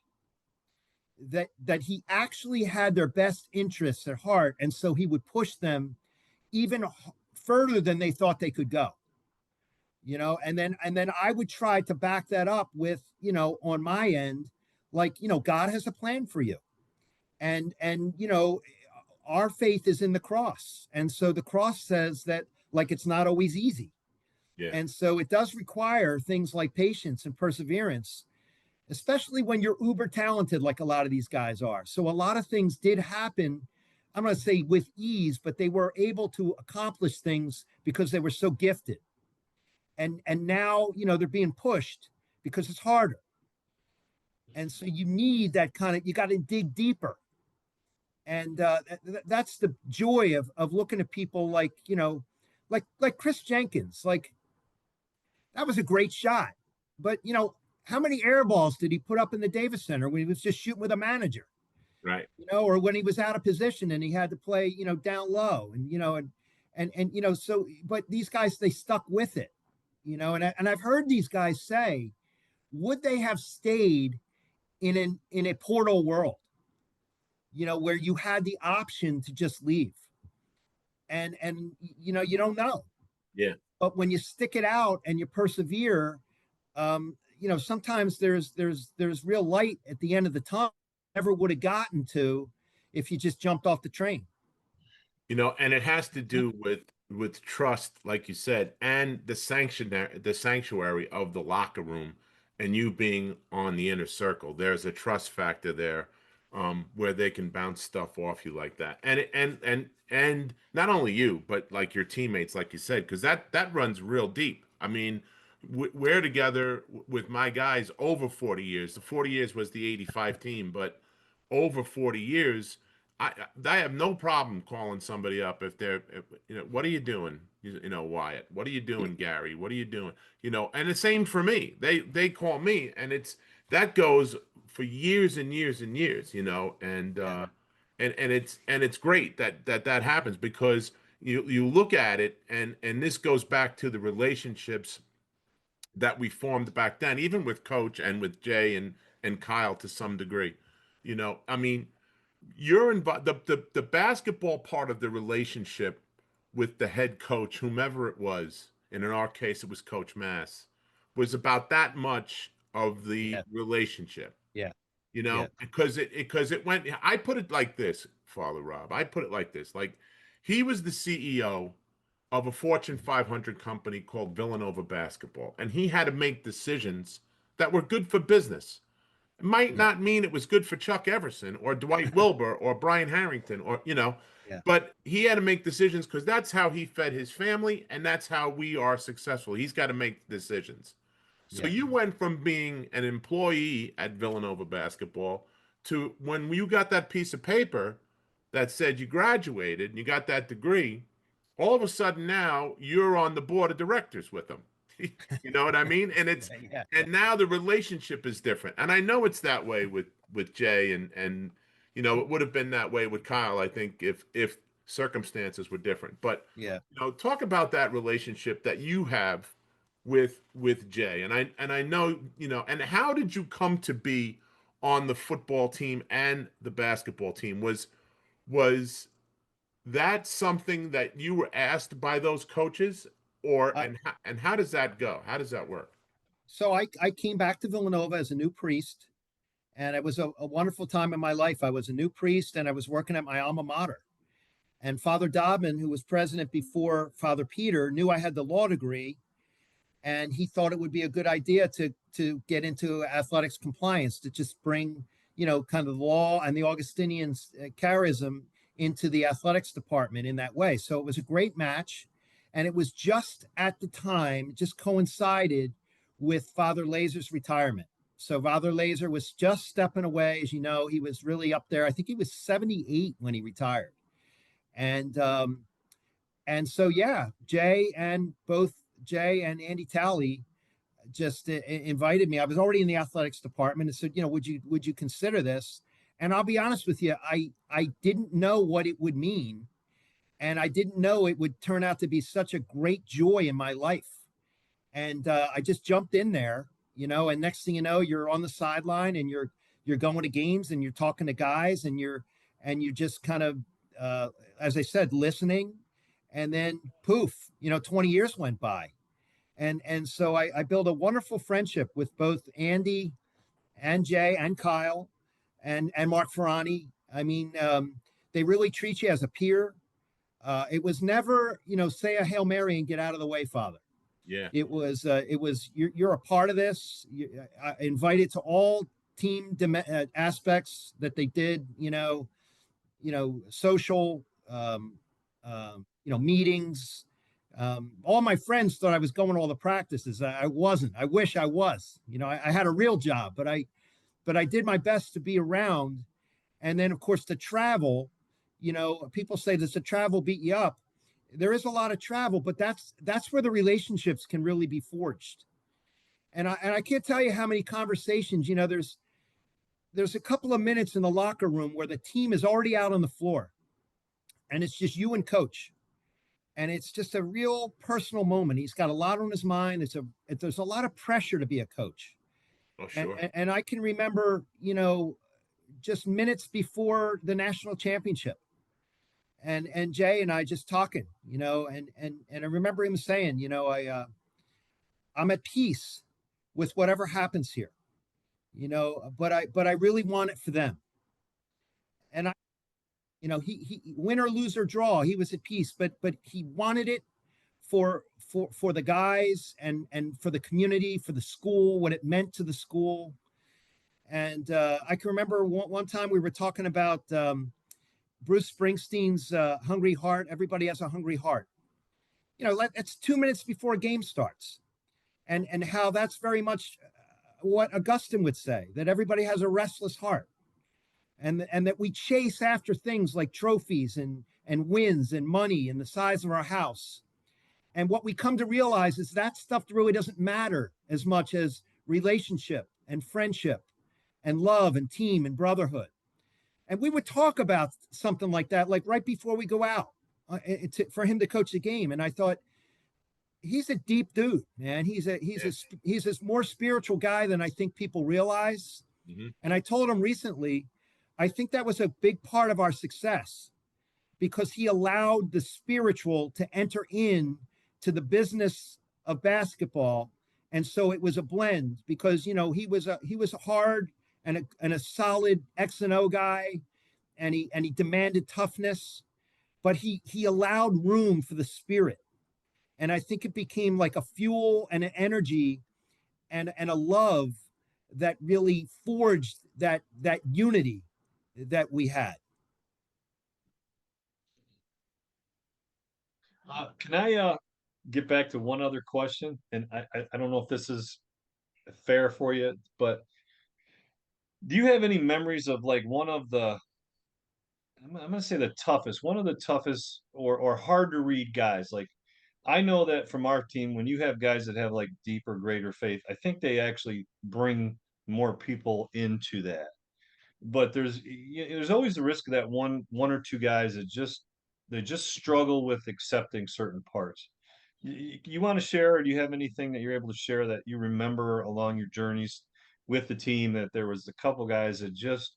S3: that he actually had their best interests at heart, and so he would push them even further than they thought they could go. You know, and then I would try to back that up with, you know, on my end, like, you know, God has a plan for you, and you know, our faith is in the cross, and so the cross says that like it's not always easy,
S1: yeah.
S3: and so it does require things like patience and perseverance, especially when you're uber talented like a lot of these guys are. So a lot of things did happen, I'm going to say with ease, but they were able to accomplish things because they were so gifted. And now, you know, they're being pushed because it's harder. And so you need that kind of, you got to dig deeper. And that's the joy of looking at people like, you know, like Chris Jenkins. Like that was a great shot. But, you know, how many air balls did he put up in the Davis Center when he was just shooting with a manager?
S1: Right.
S3: You know, or when he was out of position and he had to play, you know, down low, and you know, and you know, so but these guys, they stuck with it, you know, and I've heard these guys say, would they have stayed in a portal world, you know, where you had the option to just leave, and you know, you don't know.
S1: Yeah.
S3: But when you stick it out and you persevere, you know, sometimes there's real light at the end of the tunnel. Never would have gotten to if you just jumped off the train.
S1: You know, and it has to do with trust, like you said, and the sanctuary of the locker room, and you being on the inner circle. There's a trust factor there, where they can bounce stuff off you like that, and not only you, but like your teammates, like you said, because that runs real deep. I mean, we're together with my guys over 40 years. The 40 years was the '85 team, but over 40 years. I have no problem calling somebody up if they're, what are you doing? Wyatt, what are you doing, Gary? What are you doing? And the same for me. They call me, and that goes for years and years and years, and it's great that happens, because you look at it, and this goes back to the relationships that we formed back then, even with Coach and with Jay and Kyle to some degree. I mean, you're the basketball part of the relationship with the head coach, whomever it was, and in our case it was Coach Mass, was about that much of the
S3: Yeah.
S1: relationship.
S3: Yeah.
S1: Because it went. I put it like this, Father Rob. I put it like this: like, he was the CEO of a Fortune 500 company called Villanova Basketball, and he had to make decisions that were good for business. It might
S3: Yeah.
S1: not mean it was good for Chuck Everson or Dwight Wilbur or Brian Harrington, or
S3: Yeah.
S1: but he had to make decisions, because that's how he fed his family, and that's how we are successful. He's got to make decisions. So
S3: Yeah.
S1: you went from being an employee at Villanova Basketball to, when you got that piece of paper that said you graduated and you got that degree, all of a sudden now you're on the board of directors with them. You know what I mean? And
S3: Yeah.
S1: now the relationship is different. And I know it's that way with Jay, and it would have been that way with Kyle, I think, if circumstances were different. But
S3: Yeah.
S1: talk about that relationship that you have with Jay. And I know, and how did you come to be on the football team and the basketball team? Was that something that you were asked by those coaches, or
S3: I,
S1: and how does that go? How does that work?
S3: so I came back to Villanova as a new priest, and it was a wonderful time in my life. I was a new priest, and I was working at my alma mater. And Father Dobbin, who was president before Father Peter, knew I had the law degree, and he thought it would be a good idea to get into athletics compliance, to just bring kind of the law and the Augustinian charism into the athletics department in that way. So it was a great match, and it was just at the time, just coincided with Father Laser's retirement. So Father Laser was just stepping away. As you know, he was really up there. I think he was 78 when he retired. And so yeah, both Jay and Andy Talley just invited me. I was already in the athletics department and said, would you consider this? And I'll be honest with you, I didn't know what it would mean, and I didn't know it would turn out to be such a great joy in my life. And I just jumped in there, and next thing you know, you're on the sideline, and you're going to games, and you're talking to guys, and you're just kind of as I said, listening. And then poof, 20 years went by. And so I built a wonderful friendship with both Andy and Jay and Kyle and Mark Ferrani. I mean, they really treat you as a peer. It was never, say a Hail Mary and get out of the way, Father.
S1: Yeah.
S3: It was you're a part of this. I invited to all team aspects that they did, social, meetings. All my friends thought I was going to all the practices. I wasn't. I wish I was. I had a real job, but I did my best to be around. And then, of course, the travel. People say, does the travel beat you up? There is a lot of travel, but that's where the relationships can really be forged. And I can't tell you how many conversations. There's a couple of minutes in the locker room where the team is already out on the floor, and it's just you and coach, and it's just a real personal moment. He's got a lot on his mind. There's a lot of pressure to be a coach.
S1: Oh, sure.
S3: And I can remember, just minutes before the national championship, and Jay and I just talking, and I remember him saying, I'm at peace with whatever happens here, but I really want it for them. And he win or lose or draw, he was at peace, but he wanted it for the guys and for the community, for the school, what it meant to the school. And I can remember one time we were talking about Bruce Springsteen's Hungry Heart. Everybody has a hungry heart. That's 2 minutes before a game starts, and how that's very much what Augustine would say, that everybody has a restless heart. and that we chase after things like trophies and wins and money and the size of our house. And what we come to realize is that stuff really doesn't matter as much as relationship and friendship and love and team and brotherhood. And we would talk about something like that, like right before we go out, for him to coach the game. And I thought, he's a deep dude, man. He's a more spiritual guy than I think people realize.
S1: Mm-hmm.
S3: And I told him recently, I think that was a big part of our success, because he allowed the spiritual to enter in to the business of basketball. And so it was a blend, because he was a hard and a solid X and O guy, and he demanded toughness, but he allowed room for the spirit. And I think it became like a fuel and an energy and a love that really forged that unity that we had.
S2: Can I get back to one other question? And I don't know if this is fair for you, but do you have any memories of like one of the, I'm gonna say the toughest, one of the toughest or hard to read guys? Like I know that from our team, when you have guys that have like deeper, greater faith, I think they actually bring more people into that. But there's always the risk of that one or two guys that they just struggle with accepting certain parts. You want to share, or do you have anything that you're able to share that you remember along your journeys with the team, that there was a couple guys that just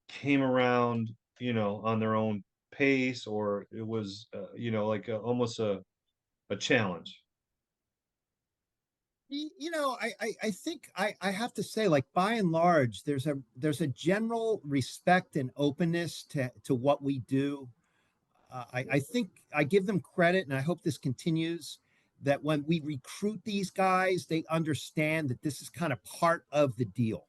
S2: came around, on their own pace, or it was, like almost a challenge?
S3: I think I have to say, like, by and large, there's a general respect and openness to what we do. I think I give them credit, and I hope this continues, that when we recruit these guys, they understand that this is kind of part of the deal.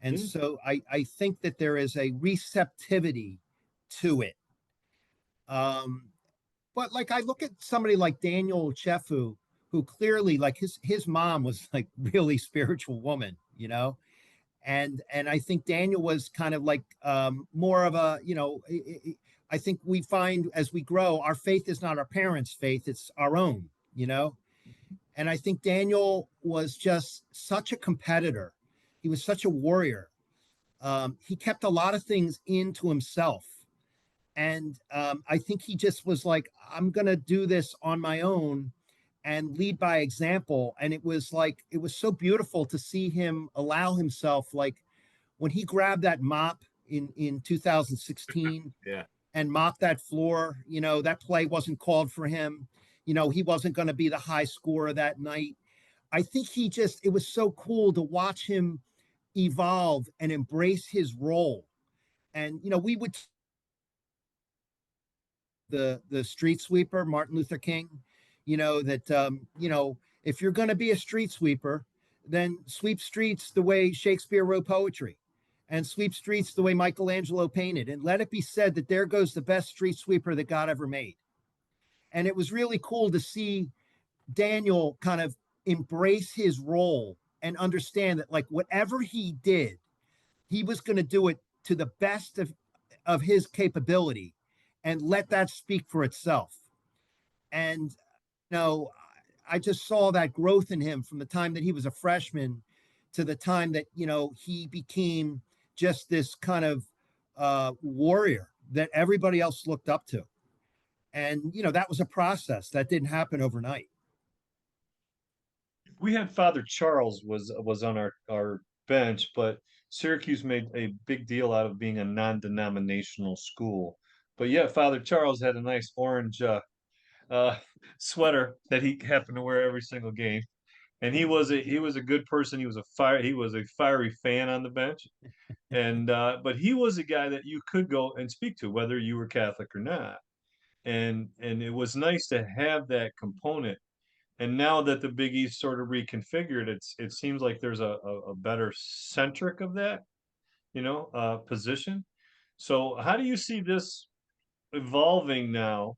S3: And
S2: Mhm.
S3: so I think that there is a receptivity to it. Um, but like, I look at somebody like Daniel Chefu, who clearly, like, his mom was like really spiritual woman, and I think Daniel was kind of like more of a, I think we find as we grow, our faith is not our parents' faith, it's our own. And I think Daniel was just such a competitor. He was such a warrior. He kept a lot of things into himself. And I think he just was like, I'm going to do this on my own and lead by example. And it was like, it was so beautiful to see him allow himself, like when he grabbed that mop in 2016
S1: Yeah.
S3: and mopped that floor, that play wasn't called for him. He wasn't going to be the high scorer that night. I think it was so cool to watch him evolve and embrace his role. And, we would the street sweeper, Martin Luther King, that if you're going to be a street sweeper, then sweep streets the way Shakespeare wrote poetry, and sweep streets the way Michelangelo painted, and let it be said that there goes the best street sweeper that God ever made. And it was really cool to see Daniel kind of embrace his role and understand that, like, whatever he did, he was going to do it to the best of his capability and let that speak for itself. And, I just saw that growth in him from the time that he was a freshman to the time that, he became just this kind of warrior that everybody else looked up to. And, that was a process that didn't happen overnight.
S2: We had Father Charles was on our bench, but Syracuse made a big deal out of being a non-denominational school. But yet Father Charles had a nice orange uh, sweater that he happened to wear every single game. And he was a good person. He was a fiery fan on the bench. And but he was a guy that you could go and speak to, whether you were Catholic or not. And it was nice to have that component. And now that the Big East sort of reconfigured, it seems like there's a better centric of that, position. So how do you see this evolving now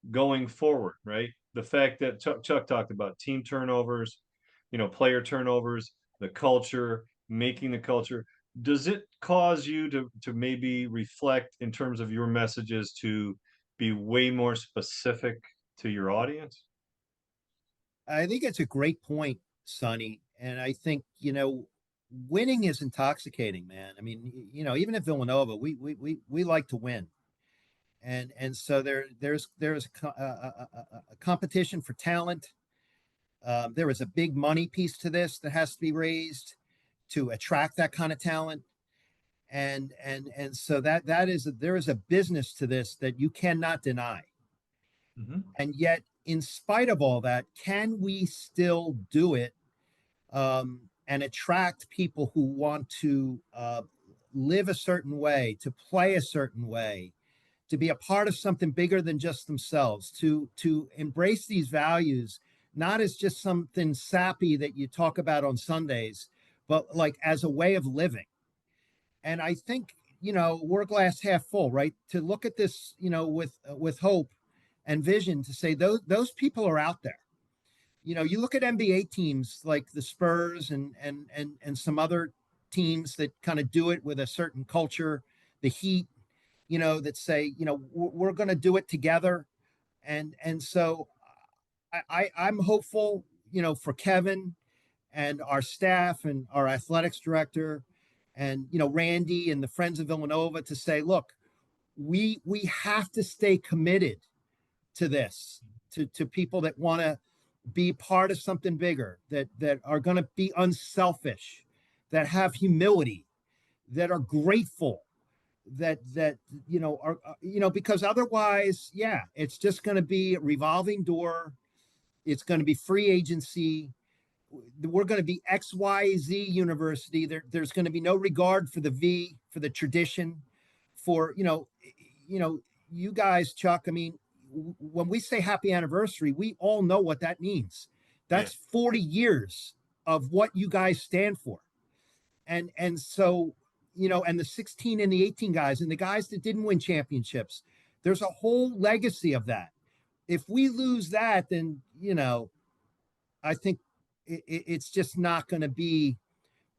S2: going forward, right? The fact that Chuck talked about team turnovers, player turnovers, the culture, making the culture. Does it cause you to maybe reflect in terms of your messages to be way more specific to your audience?
S3: I think it's a great point, Sonny. And I think, winning is intoxicating, man. I mean, even at Villanova, we like to win. And so there's a competition for talent. There is a big money piece to this that has to be raised to attract that kind of talent. And so there is a business to this that you cannot deny.
S2: Mm-hmm.
S3: And yet, in spite of all that, can we still do it and attract people who want to live a certain way, to play a certain way, to be a part of something bigger than just themselves, to embrace these values, not as just something sappy that you talk about on Sundays, but like as a way of living. And I think, we're glass half full, right? To look at this, with hope and vision, to say those people are out there. You look at NBA teams like the Spurs and some other teams that kind of do it with a certain culture, the Heat, that say, we're going to do it together. And so I'm hopeful, for Kevin and our staff and our athletics director and, Randy and the Friends of Villanova to say, look, we have to stay committed to this, to people that want to be part of something bigger, that are going to be unselfish, that have humility, that are grateful, that are because otherwise, yeah, it's just going to be a revolving door. It's going to be free agency. We're going to be XYZ university. There's going to be no regard for the V, for the tradition, for you guys, Chuck. I mean, when we say happy anniversary, we all know what that means. That's 40 years of what you guys stand for. And so, and the 16 and the 18 guys and the guys that didn't win championships, there's a whole legacy of that. If we lose that, then, I think it's just not going to be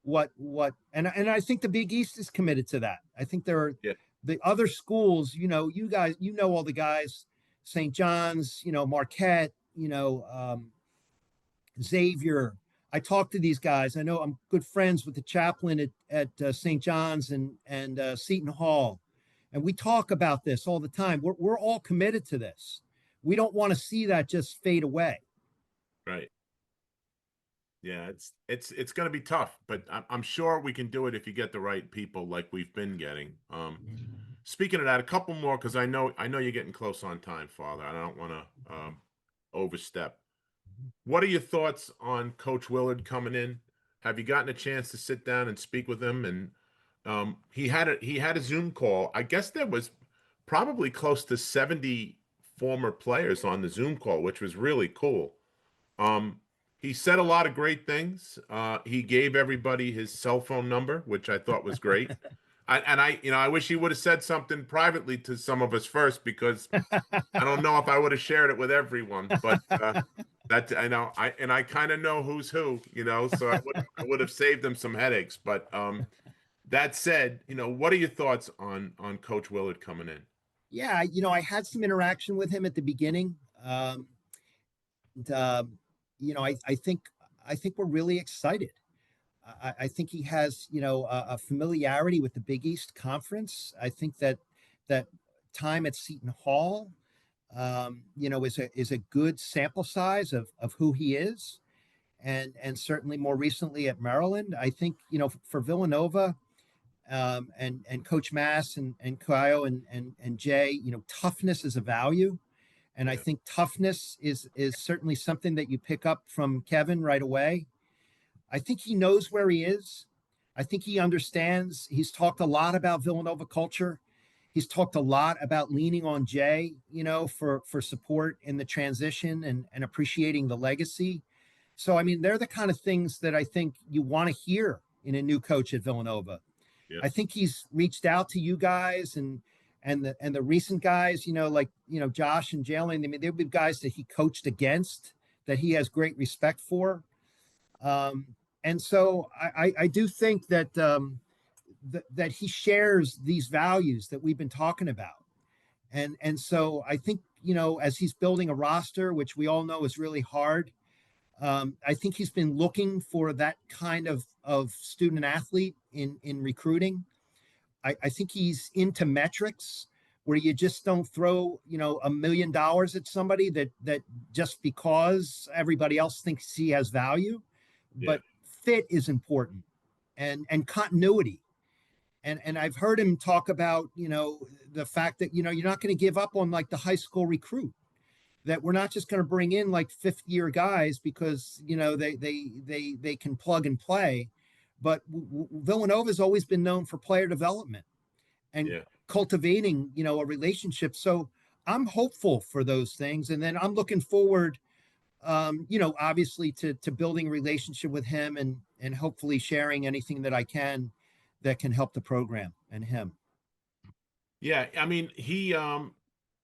S3: and I think the Big East is committed to that. I think there are the other schools, you guys, all the guys, St. John's, Marquette, Xavier. I talk to these guys. I know I'm good friends with the chaplain at St. John's and Seton Hall. And we talk about this all the time. We're all committed to this. We don't want to see that just fade away.
S1: Right. Yeah, it's going to be tough, but I'm sure we can do it if you get the right people like we've been getting. Speaking of that, a couple more, because I know you're getting close on time, Father. I don't want to overstep. What are your thoughts on Coach Willard coming in? Have you gotten a chance to sit down and speak with him? And he had a Zoom call. I guess there was probably close to 70 former players on the Zoom call, which was really cool. He said a lot of great things. He gave everybody his cell phone number, which I thought was great. I wish he would have said something privately to some of us first, because I don't know if I would have shared it with everyone. But that I know, I kind of know who's who, so I would have saved them some headaches. But that said, what are your thoughts on Coach Willard coming in?
S3: Yeah, I had some interaction with him at the beginning. And, I think we're really excited. I think he has, a familiarity with the Big East Conference. I think that time at Seton Hall, is a good sample size of who he is, and certainly more recently at Maryland. I think, for Villanova, and Coach Mass and Kyle and Jay, toughness is a value. And I think toughness is certainly something that you pick up from Kevin right away. I think he knows where he is. I think he understands. He's talked a lot about Villanova culture. He's talked a lot about leaning on Jay, for support in the transition and appreciating the legacy. So, I mean, they're the kind of things that I think you want to hear in a new coach at Villanova.
S1: Yeah.
S3: I think he's reached out to you guys and the recent guys, like, Josh and Jalen. I mean, they've been guys that he coached against, that he has great respect for. And so I do think that that he shares these values that we've been talking about. And so I think, as he's building a roster, which we all know is really hard, I think he's been looking for that kind of student athlete in recruiting. I think he's into metrics where you just don't throw, $1 million at somebody that just because everybody else thinks he has value,
S1: Yeah.
S3: but fit is important, and continuity. And I've heard him talk about, the fact that, you're not going to give up on like the high school recruit, that we're not just going to bring in like fifth year guys because, they can plug and play. But Villanova's always been known for player development and
S1: Yeah.
S3: cultivating, a relationship. So I'm hopeful for those things. And then I'm looking forward, obviously to building a relationship with him, and hopefully sharing anything that I can that can help the program and him.
S1: Yeah, I mean, he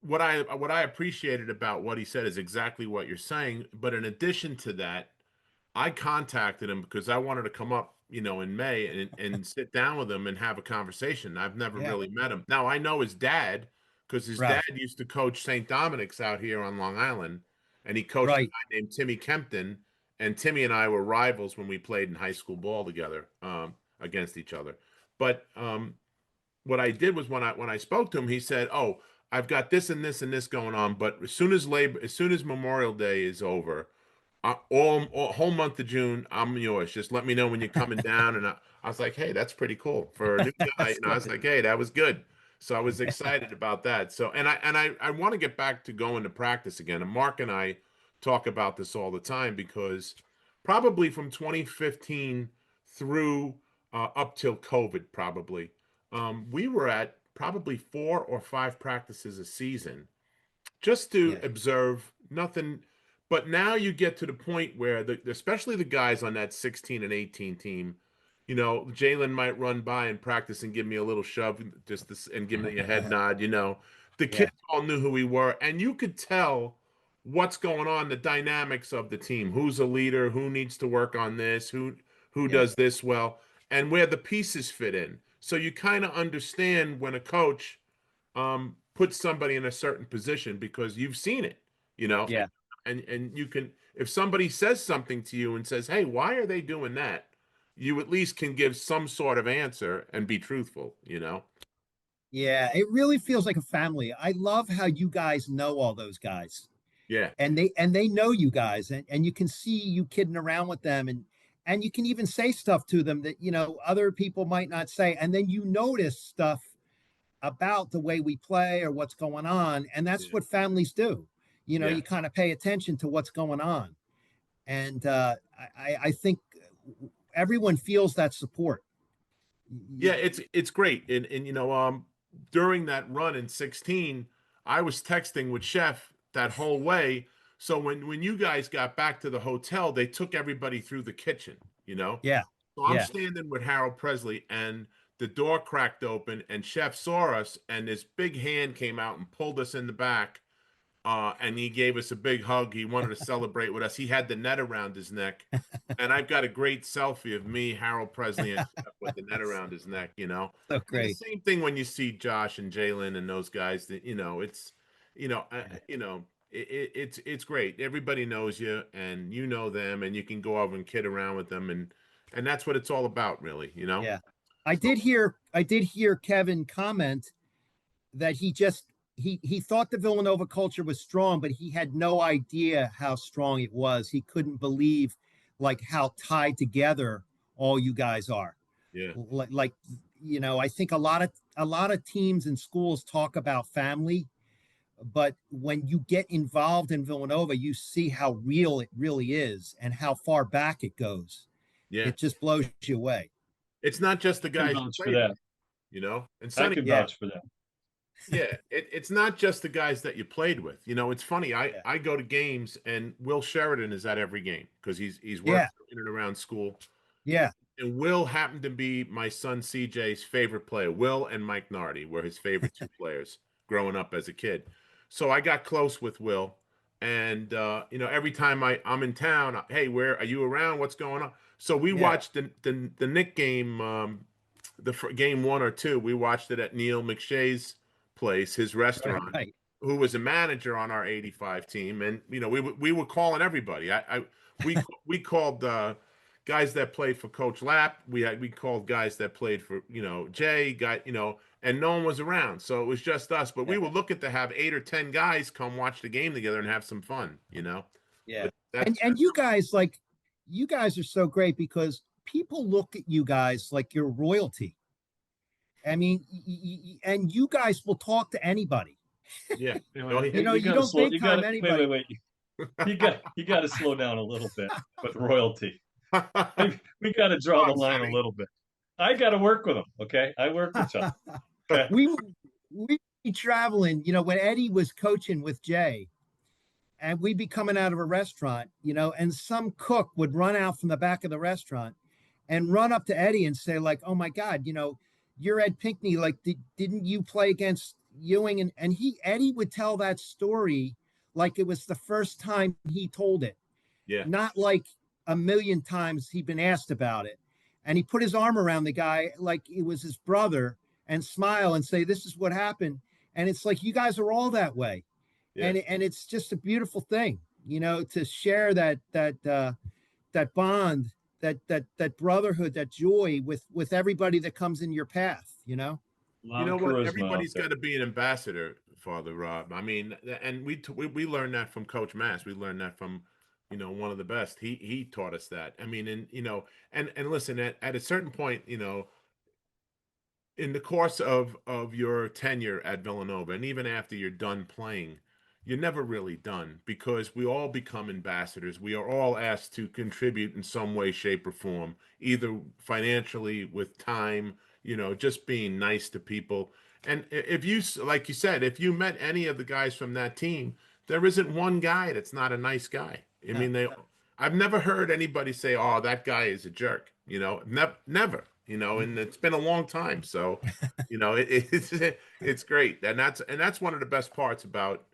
S1: what I appreciated about what he said is exactly what you're saying, but in addition to that, I contacted him because I wanted to come up, in May and sit down with him and have a conversation. I've never
S3: Yeah.
S1: really met him. Now I know his dad because his dad
S3: Right.
S1: used to coach St. Dominic's out here on Long Island, and he coached a
S3: Right.
S1: guy named Timmy Kempton, and Timmy and I were rivals when we played in high school ball together, against each other. But what I did was when I spoke to him, he said, "Oh, I've got this and this and this going on, but as soon as Memorial Day is over, all whole month of June, I'm yours. Just let me know when you're coming down." And I was like, "Hey, that's pretty cool for a new guy."
S3: That's
S1: And I was
S3: good.
S1: like, "Hey, that was good." So I was excited about that. So and I want to get back to going to practice again. And Mark and I talk about this all the time because probably from 2015 through up till COVID, probably we were at probably 4 or 5 practices a season just to
S3: Yeah.
S1: observe nothing. But now you get to the point where especially the guys on that 16 and 18 team, Jalen might run by in practice and give me a little shove and give me a head nod. The
S3: Yeah.
S1: kids all knew who we were, and you could tell what's going on, the dynamics of the team, who's a leader, who needs to work on this, who
S3: Yeah.
S1: does this well, and where the pieces fit in. So you kind of understand when a coach put somebody in a certain position because you've seen it,
S3: Yeah.
S1: and you can, if somebody says something to you and says, "Hey, why are they doing that?" You at least can give some sort of answer and be truthful.
S3: Yeah. It really feels like a family. I love how you guys know all those guys,
S1: Yeah,
S3: and they know you guys, and you can see you kidding around with them, and you can even say stuff to them that, other people might not say. And then you notice stuff about the way we play or what's going on. And that's
S1: yeah,
S3: what families do.
S1: yeah.
S3: You kind of pay attention to what's going on. And I think everyone feels that support.
S1: Yeah, it's great. And during that run in 16, I was texting with Chef that whole way. So when you guys got back to the hotel, they took everybody through the kitchen.
S3: Yeah.
S1: So I'm
S3: Yeah.
S1: standing with Harold Presley, and the door cracked open and Chef saw us, and this big hand came out and pulled us in the back. And he gave us a big hug. He wanted to celebrate with us. He had the net around his neck. And I've got a great selfie of me, Harold Presley, and Chef with the net around his neck.
S3: So
S1: And the
S3: great.
S1: same thing when you see Josh and Jalen and those guys. That it's, you know, uh,
S3: Yeah.
S1: you know, it's great. Everybody knows you, and you know them, and you can go over and kid around with them, and that's what it's all about, really.
S3: Yeah. I
S1: So
S3: did hear Kevin comment that he thought the Villanova culture was strong, but he had no idea how strong it was. He couldn't believe like how tied together all you guys are.
S1: yeah,
S3: Like, I think a lot of teams and schools talk about family, but when you get involved in Villanova, you see how real it really is and how far back it goes.
S1: yeah.
S3: It just blows you away.
S1: It's not just the
S2: Can
S1: guys you
S2: vouch for
S1: played with,
S2: that.
S1: and
S2: I
S1: Sonny.
S2: can
S3: Yeah.
S2: vouch for that.
S1: Yeah, it's not just the guys that you played with. It's funny. I
S3: Yeah.
S1: I go to games, and Will Sheridan is at every game because he's
S3: Yeah.
S1: worked in and around school.
S3: Yeah.
S1: And Will happened to be my son CJ's favorite player. Will and Mike Nardi were his favorite two players growing up as a kid. So I got close with Will, and every time I'm in town, hey, where are you around? What's going on? So we
S3: Yeah.
S1: watched the Nick game game 1 or 2, we watched it at Neil McShay's place, his restaurant,
S3: Right.
S1: who was a manager on our '85 team, and we were calling everybody. We called guys that played for Coach Lapp. We called guys that played for Jay, and no one was around, so it was just us. But we
S3: Yeah.
S1: were looking to have 8 or 10 guys come watch the game together and have some fun.
S3: Yeah.
S1: But that's
S3: And you guys, like, you guys are so great because people look at you guys like you're royalty. I mean, and you guys will talk to anybody.
S1: yeah.
S3: You know,
S2: You
S3: you
S2: gotta
S3: don't
S2: slow.
S3: big
S2: You
S3: time
S2: gotta
S3: anybody.
S2: wait. You got to slow down a little bit with royalty. We got to draw the line a little bit. I got to work with them. Okay, I work with you. Okay.
S3: We be traveling, when Eddie was coaching with Jay, and we'd be coming out of a restaurant, and some cook would run out from the back of the restaurant and run up to Eddie and say, like, "Oh my God, you're Ed Pinkney. Like, didn't you play against Ewing?" And Eddie would tell that story like it was the first time he told it,
S1: Yeah.
S3: not like a million times he'd been asked about it. And he put his arm around the guy like it was his brother and smile and say, "This is what happened." And it's like, you guys are all that way.
S1: Yeah.
S3: And it's just a beautiful thing, to share that bond, that brotherhood, that joy with everybody that comes in your path.
S1: You know what?
S2: Charisma out
S1: Everybody's
S2: there.
S1: got to be an ambassador, Father Rob. I mean, and we learned that from Coach Mass. We learned that from, one of the best. He taught us that. I mean, and listen, at a certain point, in the course of your tenure at Villanova, and even after you're done playing, you're never really done, because we all become ambassadors. We are all asked to contribute in some way, shape, or form, either financially, with time, just being nice to people. And if you, like you said, if you met any of the guys from that team, there isn't one guy that's not a nice guy. I mean, I've never heard anybody say, "Oh, that guy is a jerk." Never. And it's been a long time, so it's great, and that's one of the best parts about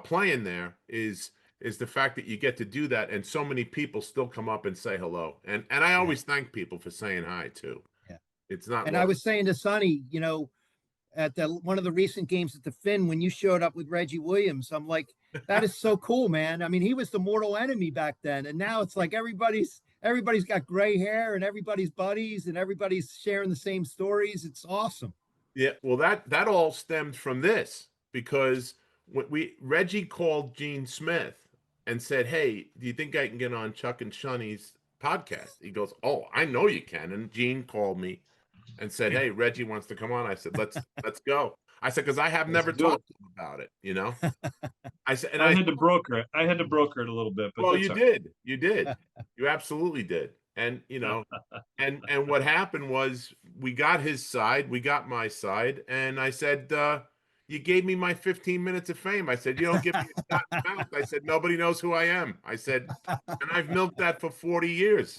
S1: playing there is the fact that you get to do that, and so many people still come up and say hello, and I always thank people for saying hi too.
S3: Yeah.
S1: It's not.
S3: And I was saying to Sonny, at one of the recent games at the Finn, when you showed up with Reggie Williams, I'm like, that is so cool, man. I mean, he was the mortal enemy back then, and now it's like everybody's got gray hair and everybody's buddies and everybody's sharing the same stories. It's awesome.
S1: Yeah, well, that all stemmed from this, because when Reggie called Gene Smith and said, "Hey, do you think I can get on Chuck and Shunny's podcast?" He goes, "Oh, I know you can." And Gene called me and said, "Hey, Reggie wants to come on." I said, "Let's go." I said, because I have never talked to him about it. I said, and
S2: I had to broker it. I had to broker it a little bit, but
S1: well,
S2: that's
S1: you
S2: all right.
S1: did, you absolutely did, and and what happened was, we got his side, we got my side, and I said, "You gave me my 15 minutes of fame." I said, "You don't give me a shot in the mouth." I said, "Nobody knows who I am." I said, and I've milked that for 40 years.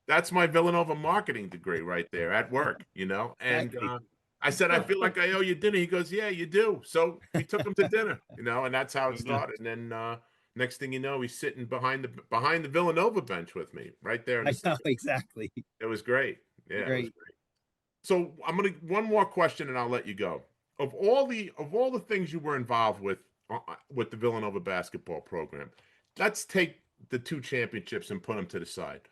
S1: That's my Villanova marketing degree right there at work. And
S3: Exactly.
S1: I said, "I feel like I owe you dinner." He goes, "Yeah, you do." So we took him to dinner, and that's how it started. And then next thing you know, he's sitting behind the Villanova bench with me right there in
S3: I
S1: the
S3: know,
S1: stands.
S3: exactly.
S1: It was great. Yeah, it was
S3: Great.
S1: great. So I'm gonna one more question, and I'll let you go. Of all the things you were involved with the Villanova basketball program, let's take the 2 championships and put them to the side.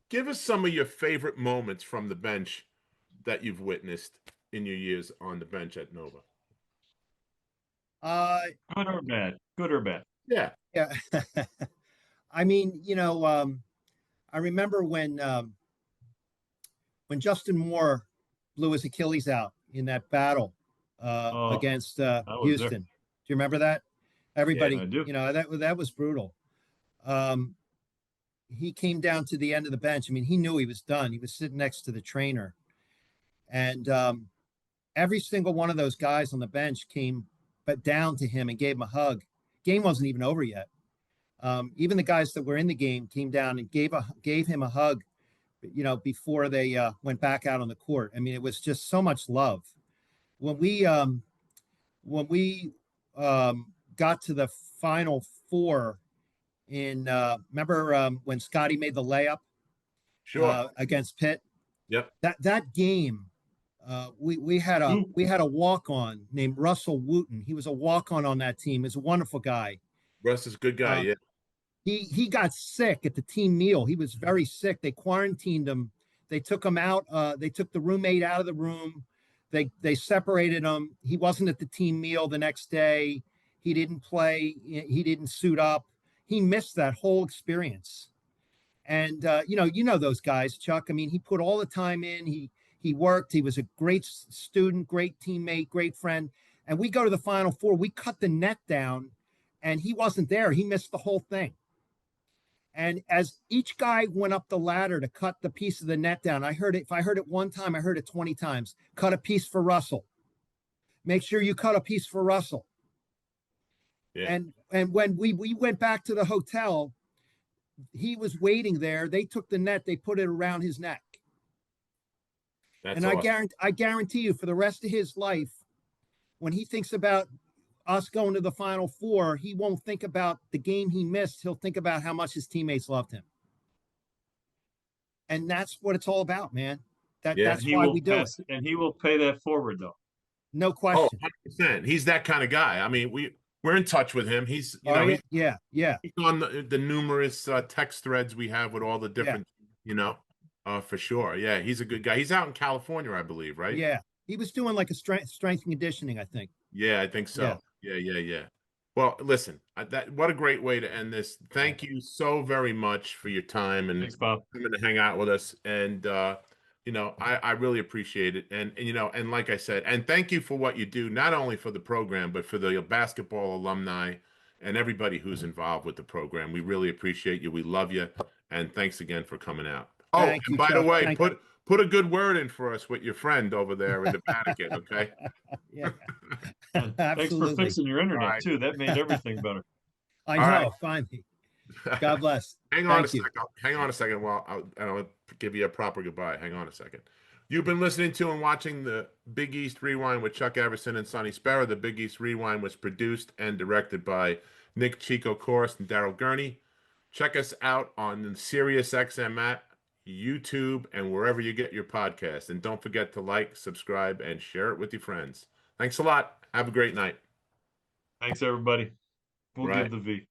S1: Give us some of your favorite moments from the bench that you've witnessed in your years on the bench at Nova.
S3: Uh,
S2: Good or bad? Good or bad?
S1: Yeah,
S3: yeah. I mean, I remember when Justin Moore blew his Achilles out in that battle
S2: Oh,
S3: against
S2: I was there.
S3: Houston. Do you remember that?
S2: I
S3: Everybody,
S2: do.
S3: that was brutal. He came down to the end of the bench. I mean, he knew he was done. He was sitting next to the trainer, and every single one of those guys on the bench came but down to him and gave him a hug. Game wasn't even over yet. Even the guys that were in the game came down and gave him a hug, before they went back out on the court. I mean, it was just so much love. When we got to the Final Four remember when Scotty made the layup
S1: sure.
S3: against Pitt?
S1: Yep.
S3: That game, we had
S2: Ooh,
S3: a walk on named Russell Wooten. He was a walk on that team. He's a wonderful guy.
S1: Russ is a good guy.
S3: Uh,
S1: Yeah.
S3: he got sick at the team meal. He was very sick. They quarantined him. They took him out. They took the roommate out of the room. They separated him. He wasn't at the team meal the next day. He didn't play. He didn't suit up. He missed that whole experience. And you know those guys, Chuck. I mean, he put all the time in. He worked. He was a great student, great teammate, great friend. And we go to the Final Four. We cut the net down, and he wasn't there. He missed the whole thing. And as each guy went up the ladder to cut the piece of the net down, I heard it. If I heard it one time, I heard it 20 times. Cut a piece for Russell. Make sure you cut a piece for Russell.
S1: Yeah.
S3: And when we went back to the hotel, he was waiting there. They took the net, they put it around his neck.
S1: That's
S3: And
S1: awesome.
S3: I guarantee you, for the rest of his life, when he thinks about us going to the Final Four, he won't think about the game he missed. He'll think about how much his teammates loved him. And that's what it's all about, man.
S1: Yeah.
S3: That's why we do it.
S2: and he will pay that forward though.
S3: No
S1: Oh,
S3: question.
S1: 100%. He's that kind of guy. I mean, we're in touch with him. He's, you know,
S3: Yeah, yeah, yeah,
S1: he's on the numerous text threads we have with all the different, you know, for sure. Yeah, he's a good guy. He's out in California, I believe, right?
S3: yeah. He was doing like a strength and conditioning, I think.
S1: Yeah, I think so. Yeah. Well, listen, what a great way to end this. Thank you so very much for your time and
S2: Thanks, Bob.
S1: coming to hang out with us. And you know, I really appreciate it. And you know, and like I said, and thank you for what you do, not only for the program, but for the basketball alumni and everybody who's involved with the program. We really appreciate you. We love you. And thanks again for coming out. Oh,
S3: Thank
S1: and
S3: you,
S1: by the
S3: Chuck.
S1: way,
S3: Thank
S1: put a good word in for us with your friend over there in the Vatican, okay?
S3: Yeah,
S2: And thanks for
S3: absolutely.
S2: fixing your internet
S1: right.
S2: too. That made everything better.
S3: I
S1: All
S3: know.
S1: right.
S3: Finally. God bless.
S1: Hang on a
S3: Thank you.
S1: second. Hang on a second while I'll give you a proper goodbye. Hang on a second. You've been listening to and watching the Big East Rewind with Chuck Everson and Sonny Sparrow. The Big East Rewind was produced and directed by Nick Chico Corus and Daryl Gurney. Check us out on the SiriusXM app, YouTube, and wherever you get your podcast. And don't forget to like, subscribe, and share it with your friends. Thanks a lot. Have a great night.
S2: Thanks, everybody. We'll
S1: Right.
S2: give the V.